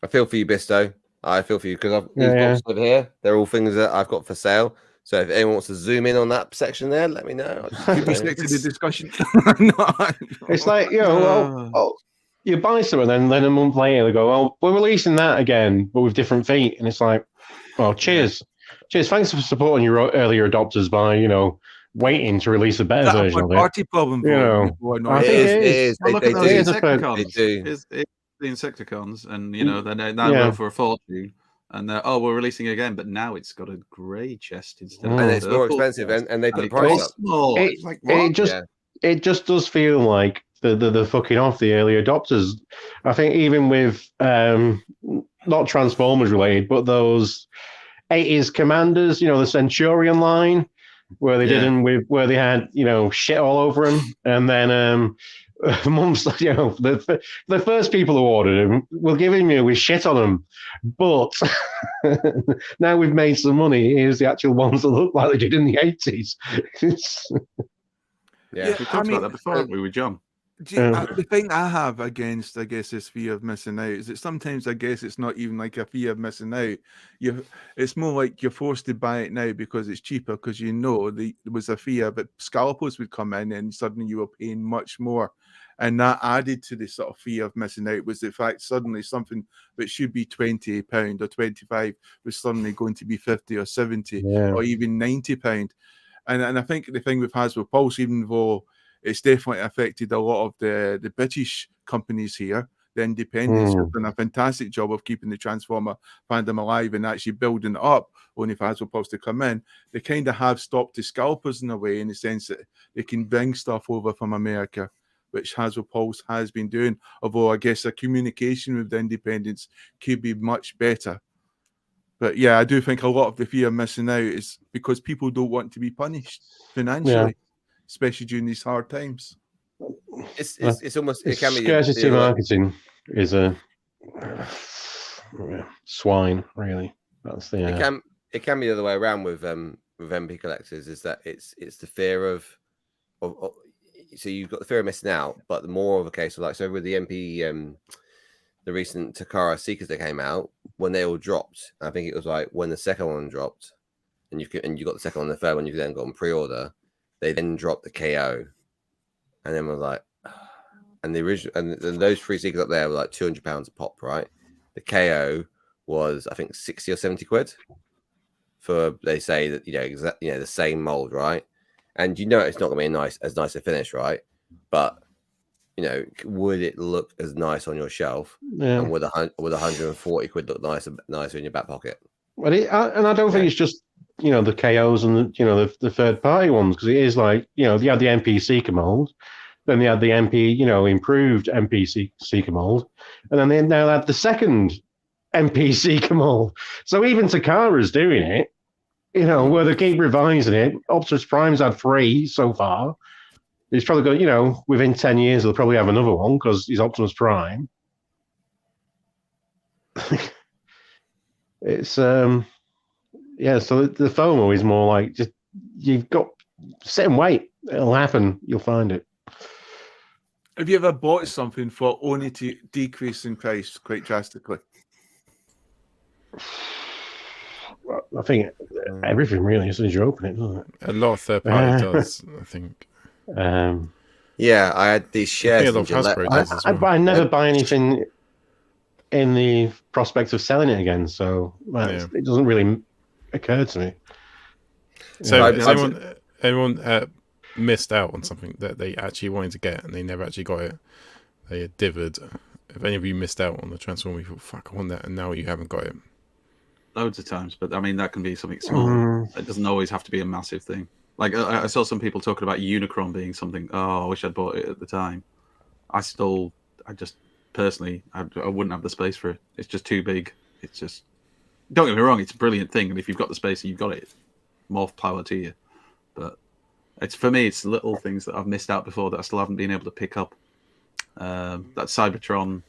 I feel for you, Bisto. I feel for you because these boxes over here, they're all things that I've got for sale. So if anyone wants to zoom in on that section there, let me know. Keep me stick to the discussion. It's like, you buy something, and then a month later they go, "Oh, we're releasing that again, but with different feet." And it's like, "Well, cheers. Thanks for supporting your earlier adopters by, waiting to release a better version of it." Party problem, I think it is. Well, look at those Insecticons. They do. It's the Insecticons, and they're now go for a fortune. And we're releasing it again, but now it's got a grey chest instead of and it's more expensive, and they put the price up. It just does feel like the fucking off the early adopters. I think even with not Transformers related, but those 80s Commanders, the Centurion line, where they did them where they had shit all over them, and then months, the first people who ordered them were giving me with shit on them, but now we've made some money. Here's the actual ones that look like they did in the 80s. We talked about that before, haven't we, with John? The thing I have against, I guess, this fear of missing out is that sometimes I guess it's not even like a fear of missing out. It's more like you're forced to buy it now because it's cheaper, because there was a fear that scalpers would come in and suddenly you were paying much more. And that added to the sort of fear of missing out was the fact suddenly something that should be £20 or 25 was suddenly going to be 50 or 70 or even £90. And I think the thing with Hasbro Pulse, even though it's definitely affected a lot of the British companies here, the independents have done a fantastic job of keeping the Transformer fandom alive and actually building it up, only for Hasbro Pulse to come in. They kind of have stopped the scalpers in a way, in the sense that they can bring stuff over from America, which Hasbro Pulse has been doing, although I guess the communication with the independents could be much better. But yeah, I do think a lot of the fear of missing out is because people don't want to be punished financially, especially during these hard times. It's almost scarcity marketing is a swine, really. That's the it can be the other way around with MP collectors, is that it's the fear of so you've got the fear of missing out, but the more of a case of like, so with the MP the recent Takara Seekers that came out, when they all dropped, I think it was like when the second one dropped, and you got the second one and the third one, you then got on pre-order, they then dropped the KO, and then was like, and the original and those three Seekers up there were like £200 a pop, right? The KO was I think 60 or 70 quid for, they say that the same mold, right? And it's not gonna be as nice a finish, right? But would it look as nice on your shelf? Yeah. And would 140 quid look nicer in your back pocket? But and I don't think it's just the KOs and the third party ones, because it is like you had the MP Seeker mold, then they had the MP improved MP Seeker mold, and then they now had the second MP Seeker mold. So even Takara's doing it, where they keep revising it. Optimus Prime's had 3 so far. He's probably got, within 10 years, they'll probably have another one because he's Optimus Prime. It's, so the FOMO is more like just, you've got, sit and wait. It'll happen. You'll find it. Have you ever bought something for only to decrease in price quite drastically? I think everything really, as soon as you open it, doesn't it? A lot of third party does, I think. Yeah, I had these shares. I never buy anything in the prospect of selling it again, so it doesn't really occur to me. So anyone missed out on something that they actually wanted to get and they never actually got it? they are dithered. If any of you missed out on the Transformer, you thought, fuck, I want that, and now you haven't got it. Loads of times, but I mean, that can be something small. It doesn't always have to be a massive thing. Like, I saw some people talking about Unicron being something, I wish I'd bought it at the time. I just, personally, I wouldn't have the space for it. It's just too big. It's just, don't get me wrong, it's a brilliant thing, and if you've got the space and you've got it, more power to you. But for me, it's little things that I've missed out before that I still haven't been able to pick up. That Cybertron,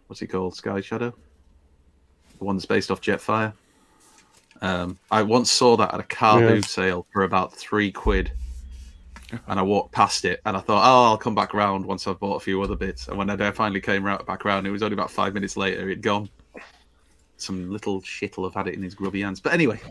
what's he called? Sky Shadow? The one that's based off Jetfire. I once saw that at a car boot sale for about £3, and I walked past it, and I thought, I'll come back round once I've bought a few other bits. And when I finally came back round, it was only about 5 minutes later, it'd gone. Some little shit will have had it in his grubby hands. But anyway,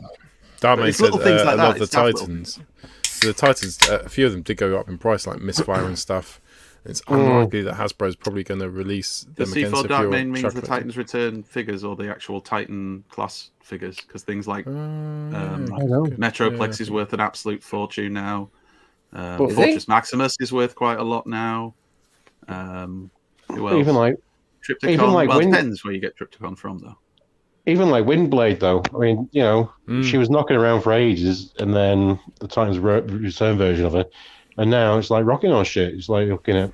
Darkman said, things like I love that. the Titans. So the Titans, a few of them did go up in price, like Misfire and stuff. It's unlikely that Hasbro's probably going to release them the again. C4 So Darkman means the Titans Return figures or the actual Titan class figures, because things like Metroplex is worth an absolute fortune now. Fortress Maximus is worth quite a lot now. Who else? Even like Trypticon. Well, it depends where you get Trypticon from, though. Even like Windblade, though. I mean, she was knocking around for ages, and then the Titans Return version of it, and now it's like rocking on shit. It's like looking at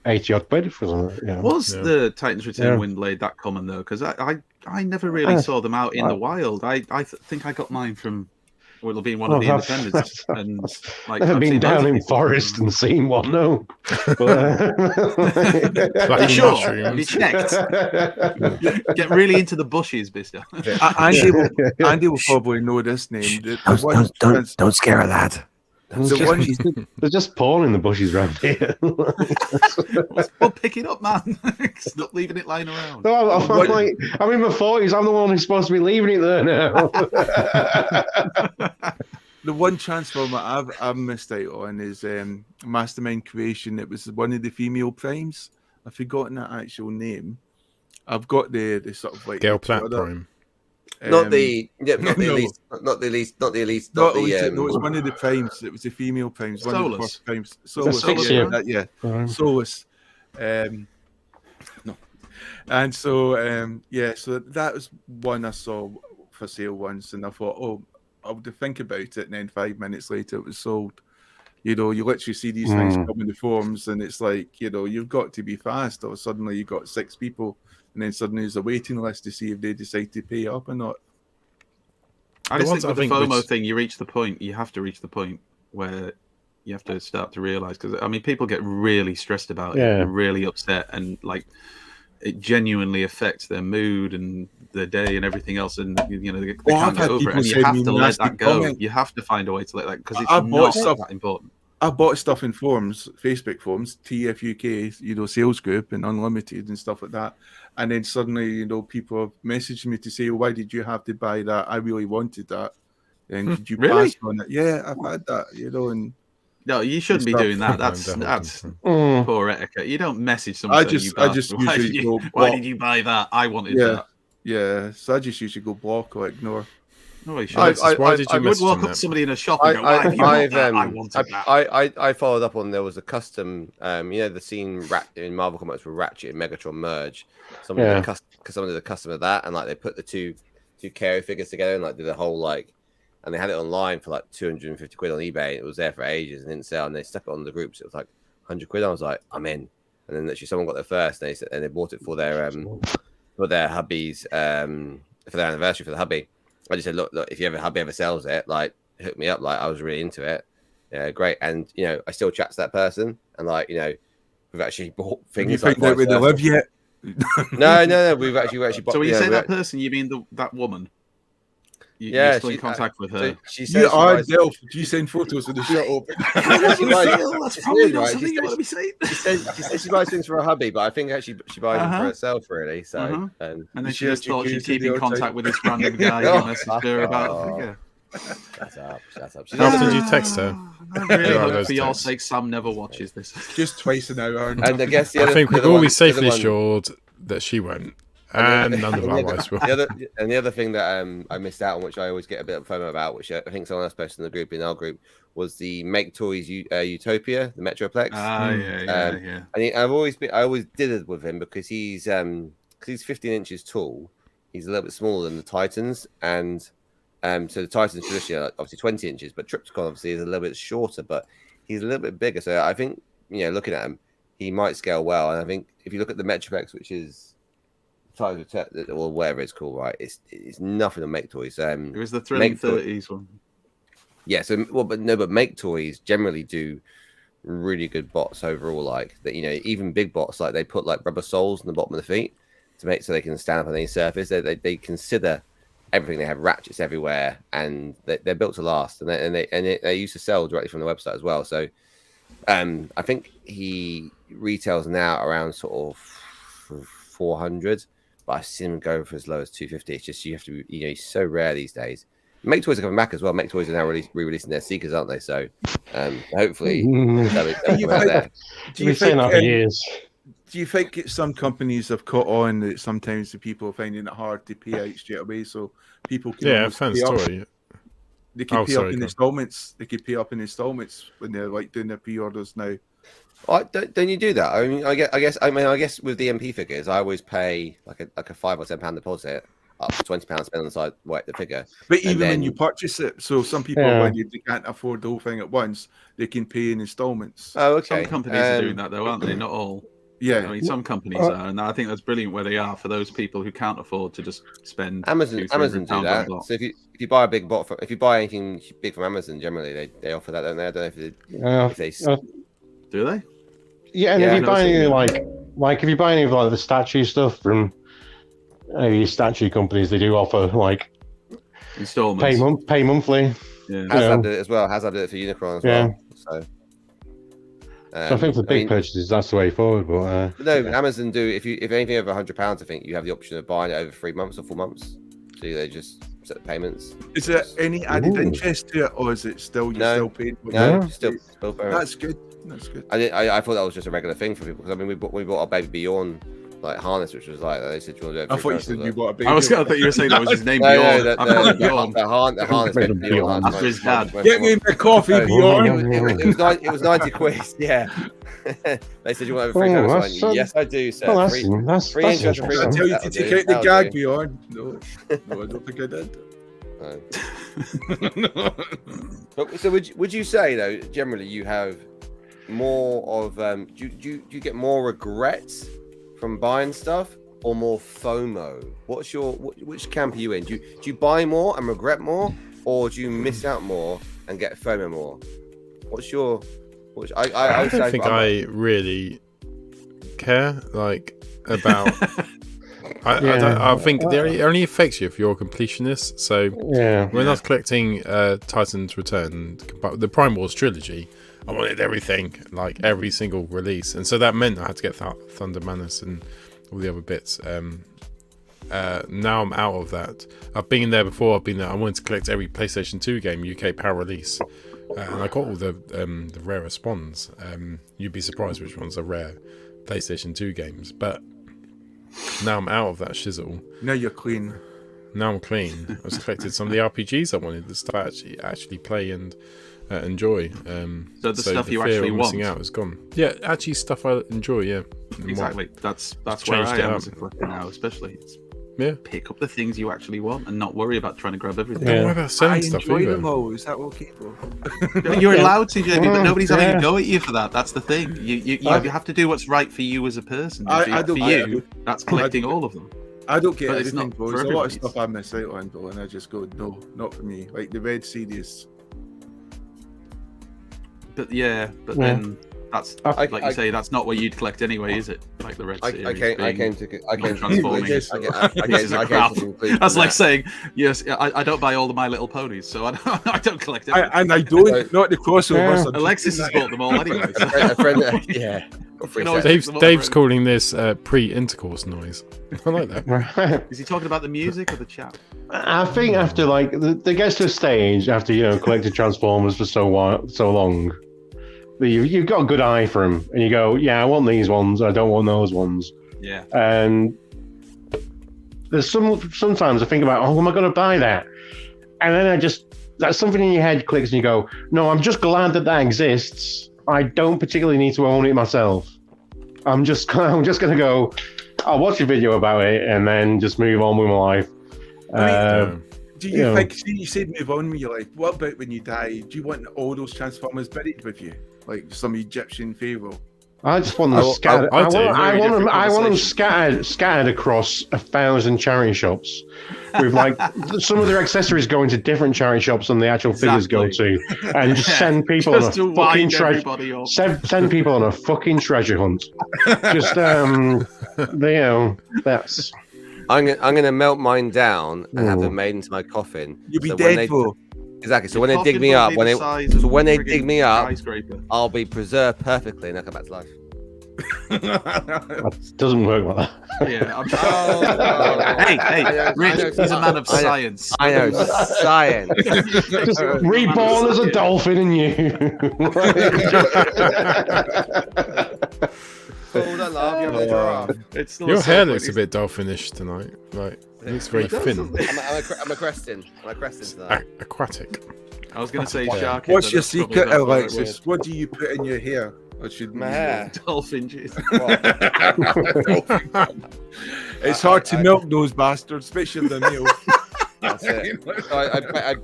80 odd quid for something. Was the Titans Return Windblade that common though? Because I never really saw them out in the wild. I think I got mine from it'll be one of the independents. And like I've been down in forest and seen one. No, are you sure? Have you checked? Get really into the bushes, Bisto. Andy will probably know this name. Don't scare a lad. They're just porn in the bushes around here. Well, pick it up, man. Stop leaving it lying around. No, I'm in my 40s. I'm the one who's supposed to be leaving it there now. The one Transformer I've missed out on is Mastermind Creation. It was one of the female primes. I've forgotten that actual name. I've got the sort of like Gale Platt Prime. Not the elite. No, it's one of the primes. It was the female primes. One of the first primes. Solus. Solus. No. And so so that was one I saw for sale once, and I thought, I would think about it, and then 5 minutes later it was sold. You literally see these things come in the forums, and it's like, you've got to be fast, or suddenly you've got 6 people. And then suddenly there's a waiting list to see if they decide to pay up or not. I just think with the FOMO thing, you have to reach the point where you have to start to realise, because I mean, people get really stressed about it and really upset, and like it genuinely affects their mood and their day and everything else, and they can't get over it, and you have to let that go. You have to find a way to let that, because it's not that important. I bought stuff in forums, Facebook forums, TFUK, sales group and Unlimited and stuff like that. And then suddenly, people have messaged me to say, why did you have to buy that? I really wanted that. And could you pass on it? Yeah, I've had that, and no, you shouldn't be doing that. That's poor etiquette. You don't message someone. Why did you buy that? I wanted that. Yeah, so I just usually go block or ignore. No, why did you message walk up to somebody in a shop and go, why have you want that? I wanted that. I followed up on, there was a custom, the scene in Marvel Comics where Ratchet and Megatron merge. Someone did a custom of that, and like they put the two Kero figures together and like did a whole and they had it online for like 250 quid on eBay. And it was there for ages and didn't sell, and they stuck it on the groups. It was like 100 quid. I was like, I'm in. And then literally someone got there first, and they bought it for their hubbies, for their anniversary for the hubby. I just said, look, if you hubby ever sells it, like hook me up. Like I was really into it. Yeah, great. And I still chat to that person, and we've actually bought things. You think that we live yet? No. We've actually bought. So when you say that person, you mean that woman? You're still in contact with her. So she says, Delph, do you send photos with the shirt open? That's probably not something you want to be saying. She says she buys things for her hubby, but I think actually she buys them for herself, really. So, and then she just thought she'd keep in contact with this random guy who messaged her about a figure. Shut up. How often do you text her? I really hope for your sake Sam never watches this. Just twice an hour. And I guess I think we've always safely assured that she won't. And none of our wives will. The other thing that I missed out on, which I always get a bit of FOMO about, which I think someone else posted in the group, in our group, was the Make Toys Utopia, the Metroplex. Yeah. And I always did it with him because he's 15 inches tall. He's a little bit smaller than the Titans, and so the Titans traditionally are obviously 20 inches, but Trypticon obviously is a little bit shorter, but he's a little bit bigger. So I think, looking at him, he might scale well. And I think if you look at the Metroplex, which is Titans or whatever it's called, right? It's nothing to Make Toys. It was the Thrilling 30s one. Yeah, but Make Toys generally do really good bots overall. Like that, even big bots, like they put like rubber soles in the bottom of the feet to make so they can stand up on any surface. They consider everything. They have ratchets everywhere, and they're built to last. And they used to sell directly from the website as well. So I think he retails now around sort of 400, but I've seen him go for as low as 250. It's just you have to, he's so rare these days. Make Toys are coming back as well. Make Toys are now re-releasing their Seekers, aren't they? So hopefully they'll be out there. Do you think some companies have caught on that sometimes the people are finding it hard to pay out straight away? So people can Fanstoys. They can pay up in installments. They can pay up in installments when they're like doing their pre-orders now. Don't you do that? I mean, I guess with the MP figures, I always pay like a £5 or £10 deposit, up to £20 spent on the side the figure. But even when you purchase it, so some people when they can't afford the whole thing at once, they can pay in installments. Oh, okay. Some companies are doing that though, aren't they? Not all. Yeah, I mean, some companies are, and I think that's brilliant where they are for those people who can't afford to just spend. Amazon do that. So if you buy a big bot, if you buy anything big from Amazon, generally they offer that, don't they? I don't know if they do they. Yeah, and if you buy any like if you buy any of like the statue stuff from these statue companies, they do offer like installments, pay monthly. Yeah, Hasbro did it as well. Hasbro did it for Unicron as well. So. So I think for big purchases, that's the way forward. But no, Amazon do. If anything over £100, I think you have the option of buying it over 3 months or 4 months. So they just set the payments. Is there any added interest to it, or is it still still paid? No, still paying. That's good. That's good. I thought that was just a regular thing for people because I mean we bought our baby Bjorn like harness, which was like they said you want to do it. I thought you said you bought a baby. I thought you were saying that was his name. Bjorn. The harness Bjorn after his dad. Get me my coffee, Bjorn. It was 90 quid. Yeah. They said you want over 3 months. Yes, I do, sir. Well, that's I tell you to take out the gag, Bjorn. No, I don't think I did. No. But so would you say though? Generally, you have more of do you get more regrets from buying stuff or more FOMO? Which camp are you in? Do you buy more and regret more, or do you miss out more and get FOMO more? I don't think I really care about. I think it only affects you if you're a completionist. So when I was collecting Titan's Return, the Prime Wars trilogy, I wanted everything, like every single release, and so that meant I had to get Thunder Manus and all the other bits. Now I'm out of that. I've been there before. I wanted to collect every PlayStation 2 game UK power release, and I got all the rare spawns. You'd be surprised which ones are rare PlayStation 2 games, but now I'm out of that shizzle. Now you're clean. Now I'm clean. I was collected some of the RPGs I wanted to start actually play and enjoy. So the stuff you fear actually of want missing out is gone. Yeah, actually stuff I enjoy. Yeah, exactly. That's where I am as a collector now, especially. Pick up the things you actually want and not worry about trying to grab everything. Don't worry about selling stuff enjoy either. them all. Is that okay, bro? You're allowed to, Jamie, but nobody's having a go at you for that. That's the thing. You have to do what's right for you as a person. That's collecting all of them. I don't get But everything, bro. There's a lot of stuff I miss out on, bro, and I just go, no, not for me. Like the Red series. But then that's like you say, that's not what you'd collect anyway, is it? Like the Red series. I came to transforming. That's like saying, yes, I don't buy all of My Little Ponies, so I don't collect it. And I don't, not the crossovers. Alexis has bought them all anyway. A friend, yeah. Dave's calling this pre-intercourse noise. I like that. Is he talking about the music or the chat? I think after there gets to a stage after collected Transformers for so long, that you've got a good eye for them, and you go, yeah, I want these ones, I don't want those ones. Yeah. And there's sometimes I think about, oh, am I going to buy that? And then that something in your head clicks and you go, no, I'm just glad that exists. I don't particularly need to own it myself. I'm just going to go, I'll watch a video about it and then just move on with my life. Do you think, you said move on with your life, what about when you die? Do you want all those Transformers buried with you? Like some Egyptian pharaoh? I just want them scattered. I want them scattered across 1,000 charity shops, with like some of their accessories going to different charity shops than the actual figures go to, and just send people on a fucking treasure. Send people on a fucking treasure hunt. Just that's. I'm gonna melt mine down and have them made into my coffin. You'll be dead for. Exactly. So when they dig me up, I'll be preserved perfectly and I'll come back to life. That doesn't work like that. Yeah. Hey, Rich, he's a man of science. I know science. Just reborn as a dolphin in you. Your hair looks a bit dolphinish tonight. Like, it looks very thin. I'm a crestin. tonight. Aquatic. I was going to say shark. What's your secret, Alexis? What do you put in your hair? My hair. Dolphin juice. It's hard to milk those bastards, especially the male. That's it. So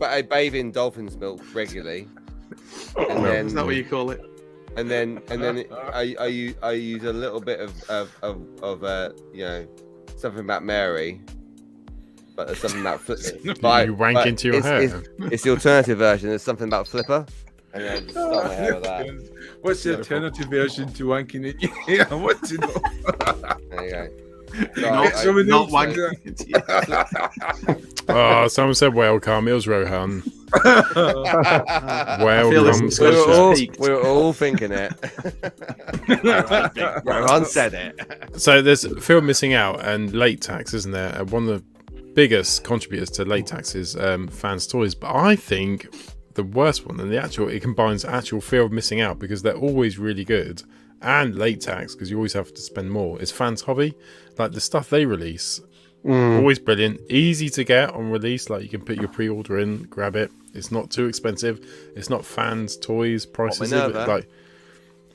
I bathe in dolphin's milk regularly. And then, is that what you call it? And then I use a little bit of something about Mary, but there's something about you wank into your hair. It's the alternative version. There's something about Flipper, and then I just start my hair with that. What's the alternative version to wanking it? Yeah, what to know? There you go. Not wanking. Oh, someone said welcome. It was Rohan. Welcome. We were all thinking it. Rohan said it. So there's fear of missing out and late tax, isn't there? And one of the biggest contributors to late tax is Fanstoys. But I think the worst one, and it combines actual fear of missing out because they're always really good, and late tax because you always have to spend more. Is Fans Hobby. Like the stuff they release, always brilliant, easy to get on release. Like you can put your pre-order in, grab it. It's not too expensive. It's not Fans Toys prices. Like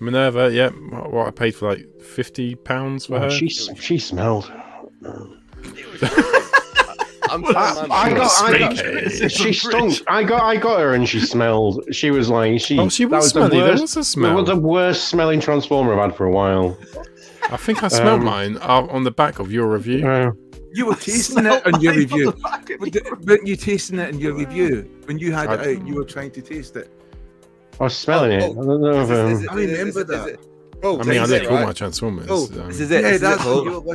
Minerva, yeah. What I paid for like £50 for her. She smelled. She stunk. I got her and she smelled. She was like she. Oh, she was smelly. There was a smell. It was the worst smelling Transformer I've had for a while. I think I smelled mine on the back of your review. You were tasting it on your review. Weren't you tasting it in your review? When you had it out, you were trying to taste it. I was smelling it. I don't know if I remember that. I mean, I didn't call my Transformers. This is it.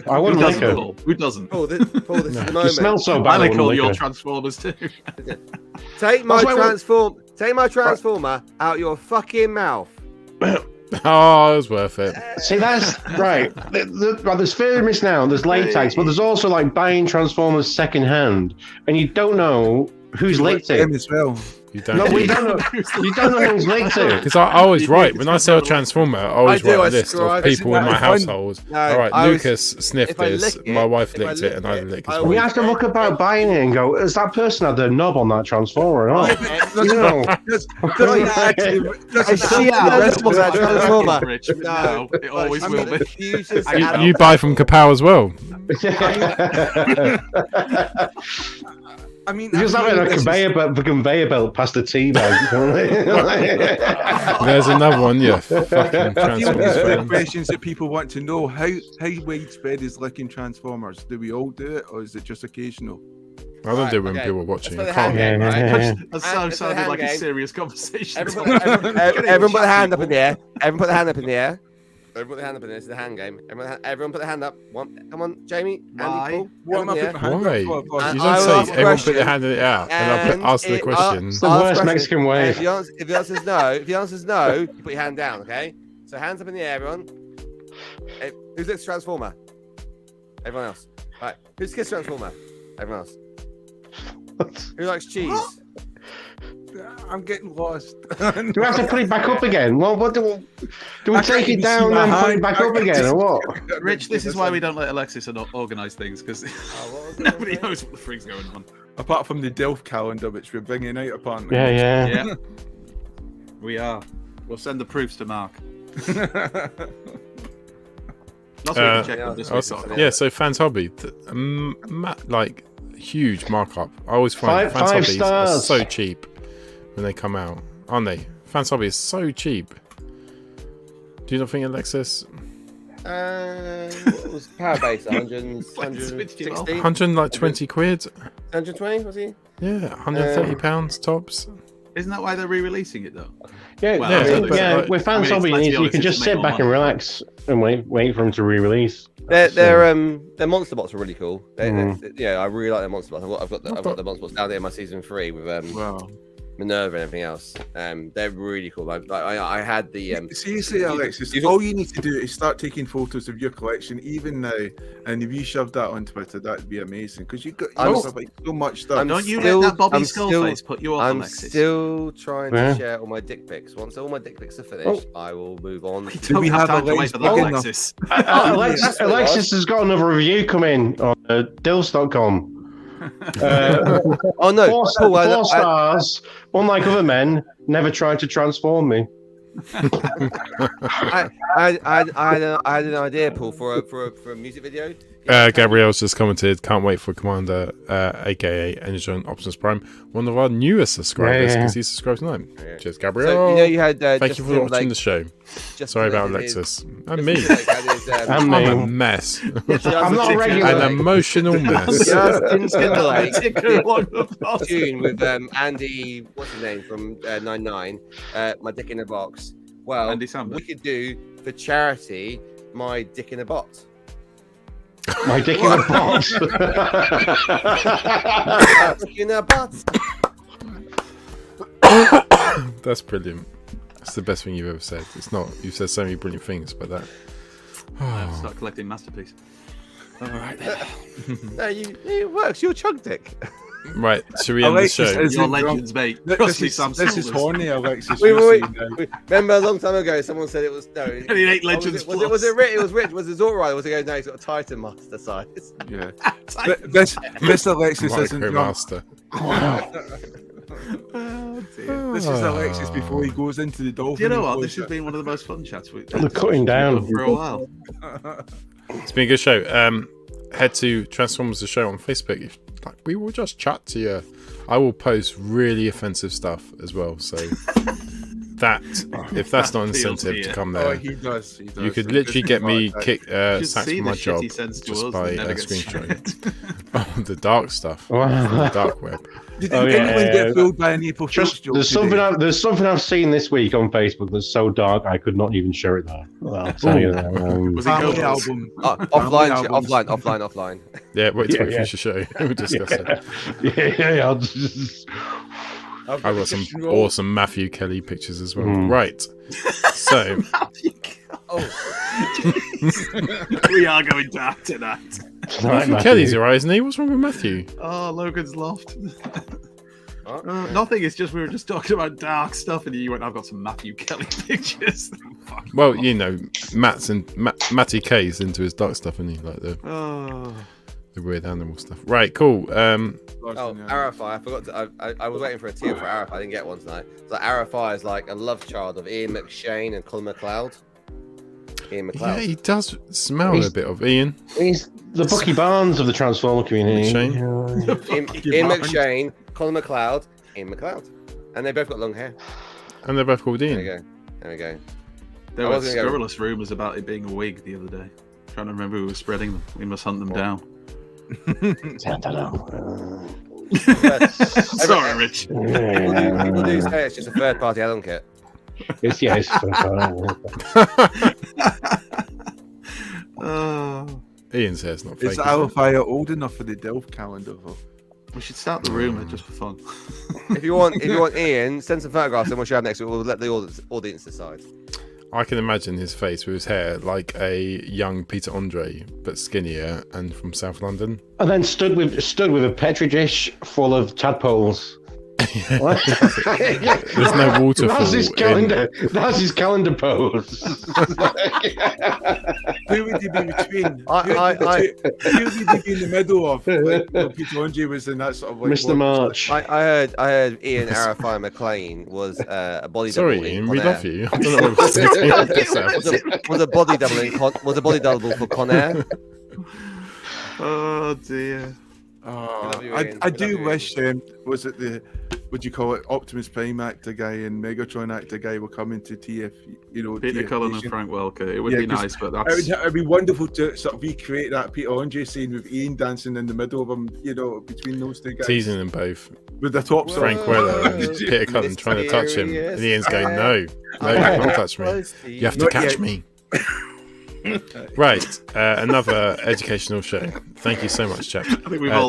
I wouldn't like it. Who doesn't? This is the moment. It smells so bad. I call your Transformers too. Take my Transformer out your fucking mouth. Oh, it was worth it. See, that's right. There's fear of missing out. There's latex, but there's also like buying Transformers second hand, and you don't know who's late to. As well. You don't. No, we don't know. You don't know who's late to. Because I always write when I sell Transformer. I always write a list of people in my household. All right, Lucas sniffed this. My wife licked it, and I licked it. We have to look about buying it and go, has that person had their knob on that Transformer or not? You know. No, it always will be. You buy from Kapow as well. I mean, just having a conveyor belt past the tea bag. There's another one, yeah. Fucking Transformers. The questions that people want to know: how widespread is licking Transformers? Do we all do it, or is it just occasional? I don't do it when people are watching. That sounded like a serious conversation. Everyone put a hand up in the air. Everyone put a hand up in the air. Everyone put their hand up in there. This is the hand game. Everyone put their hand up. Come on, Jamie. Why? Andy, Paul. Why? You don't say everyone put their hand in the air and I'll ask the question. It's the worst Mexican way. If the answer's no, you put your hand down, okay? So hands up in the air, everyone. Hey, who's next Transformer? Everyone else. Right. Who's Kiss Transformer? Everyone else. Who likes cheese? I'm getting lost. Do we have to put it back up again? Well, what do we take it down and put it back up again, or what? Rich, this is why we don't let Alexis organise things, because nobody knows what the frig's going on. apart from the Delft calendar, which we're bringing out apparently. Yeah. We are. We'll send the proofs to Mark. That's what we can check on this week. So Fans Hobby, like huge markup. I always find Fans Hobbies are so cheap when they come out, aren't they? Fans Hobby is so cheap. Do you not think, Alexis? What was Power Base? 160? 120 quid. 120 was he? Yeah, £130 tops. Isn't that why they're re-releasing it though? Yeah, Well, with Fans Hobby, you can just sit back and relax and wait for them to re-release. Their monster bots are really cool. Yeah, I really like their monster bots. I've got the monster bots down there in my season 3 with Minerva and everything else. They're really cool. I had the seriously, Alexis, all you need to do is start taking photos of your collection even now, and if you shove that on Twitter, that'd be amazing because you have like so much stuff. Don't you let that Bobby Skullface put you off, Alexis? I'm still trying to share all my dick pics. Once all my dick pics are finished, I will move on. Do we have time to wait for that, Alexis? Alexis has got another review coming on Dills.com. Oh no! 4 stars. Unlike other men, never tried to transform me. I had an idea, Paul, for a music video. Gabrielle's just commented, can't wait for Commander, aka Energon Optimus Prime, one of our newest subscribers, because he subscribed tonight. Yeah. Cheers, Gabrielle. So, you had, thank you for watching the show. Sorry about Alexis. And me. I'm a mess. I'm not a regular. An emotional mess. Justin Timberlake tune with Andy, what's his name, from 99, My Dick in a Box. Well, we could do for charity, My Dick in a Box. My dick in a box. Dick in a box. That's brilliant. That's the best thing you've ever said. It's not. You've said so many brilliant things, but that. Start collecting masterpiece. All right. No, it works. You're chug dick. Right, should we end the show? Your legends, mate. This is horny, Alexis. Wait. Remember a long time ago, someone said it was no. It ain't legends. Was it Rich? It was Rich. Was it Zorro? Was it goes? No, he's got a Titan Master size. Yeah. This Alexis isn't drunk. Master. This is Alexis before he goes into the dolphin. You know what? This has been one of the most fun chats we've done cutting down for a while. It's been a good show. Head to Transformers the Show on Facebook. We will just chat to you. I will post really offensive stuff as well. So if that's not an incentive to come there, he does. You could literally get me sacked from my job just by screenshotting the dark stuff, the dark web. Did anyone get fooled by any April-Fool's joke? There's something I've seen this week on Facebook that's so dark I could not even share it there. Well, I'll tell you that. Was it the album? Offline. Yeah, wait till we finish the show. We'll discuss it. I've got some awesome Matthew Kelly pictures as well. Right. So we are going dark tonight. Matthew Kelly's your eyes, isn't he? What's wrong with Matthew? Oh, Logan's loft. Nothing. It's just we were just talking about dark stuff, and you went, "I've got some Matthew Kelly pictures." Well, you know, Matty K's into his dark stuff, isn't he? Like the weird animal stuff. Right, cool. Arafai. I forgot to. I was waiting for a tear for Arafai. I didn't get one tonight. So Arafai is like a love child of Ian McShane and Colin McLeod. Ian McLeod. Yeah, he does smell a bit of Ian. He's the Bucky Barnes of the Transformer community. Ian McShane, Colin McLeod, Ian McLeod. And they both got long hair. And they're both called Ian. There we go. There were scurrilous rumours about it being a wig the other day. I'm trying to remember who was spreading them. We must hunt them down. Sorry, Rich. People do say it's just a third party add-on kit. It's Ian says not fake. Is Alfire old enough for the Delft calendar though? We should start the rumour just for fun. If you want Ian, send some photographs and we'll share next week. We'll let the audience decide. I can imagine his face with his hair like a young Peter Andre, but skinnier and from South London. And then stood with a petri dish full of tadpoles. There's no waterfall. That's his calendar pose. Who would he be between? Who would he be in the middle of? Like, Peter Andre was in that sort of like Mr. March. I heard Ian Arafai McLean was a body double. Sorry, Ian, we love you. I don't know what was a body double for Con Air. Oh dear. I do wish was it the would you call it Optimus Prime actor guy and Megatron actor guy will come into TF, Peter TF Cullen Nation. and Frank Welker. It would be nice, but that's it'd be wonderful to sort of recreate that Peter Andre scene with Ian dancing in the middle of them, between those two guys. Teasing them both. With the tops Frank Weller and Peter Cullen trying to touch him. And Ian's going, no, you can't touch me. You have to catch me. Right, another educational show. Thank you so much, chaps.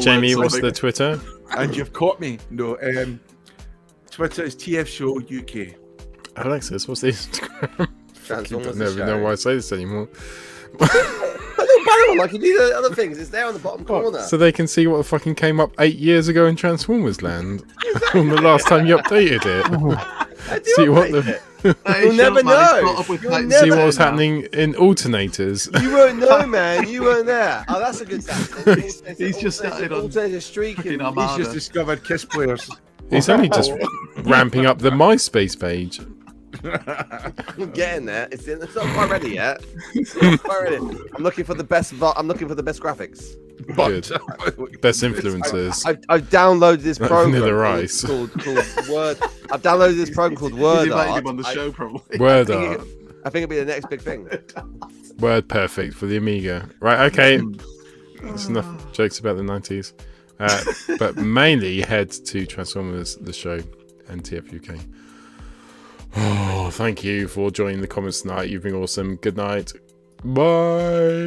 Jamie, what's the Twitter? And you've caught me. No, Twitter is TF Show UK. Alexis, what's the Instagram? I don't even know why I say this anymore. Like you do the other things. It's there on the bottom corner. So they can see what fucking came up 8 years ago in Transformers Land. From the last time you updated it. See what the... You'll never know. See what was happening in alternators. You won't know, man. You weren't there. Oh, that's a good dance. He's just started on streaking. He's just discovered Kiss players. He's only just ramping up the MySpace page. I'm getting there. It's not quite ready yet. It's not quite ready. I'm looking for the best. I'm looking for the best graphics. Good. Best influencers. I've downloaded this program Vanilla Ice. called Word. I've downloaded this program called Word Art. Him on the show, probably. Word Art. I think it'll be the next big thing. Word Perfect for the Amiga. Right, okay. That's enough jokes about the 90s. But mainly head to Transformers, the show, and TF UK. Oh, thank you for joining the comments tonight. You've been awesome. Good night. Bye.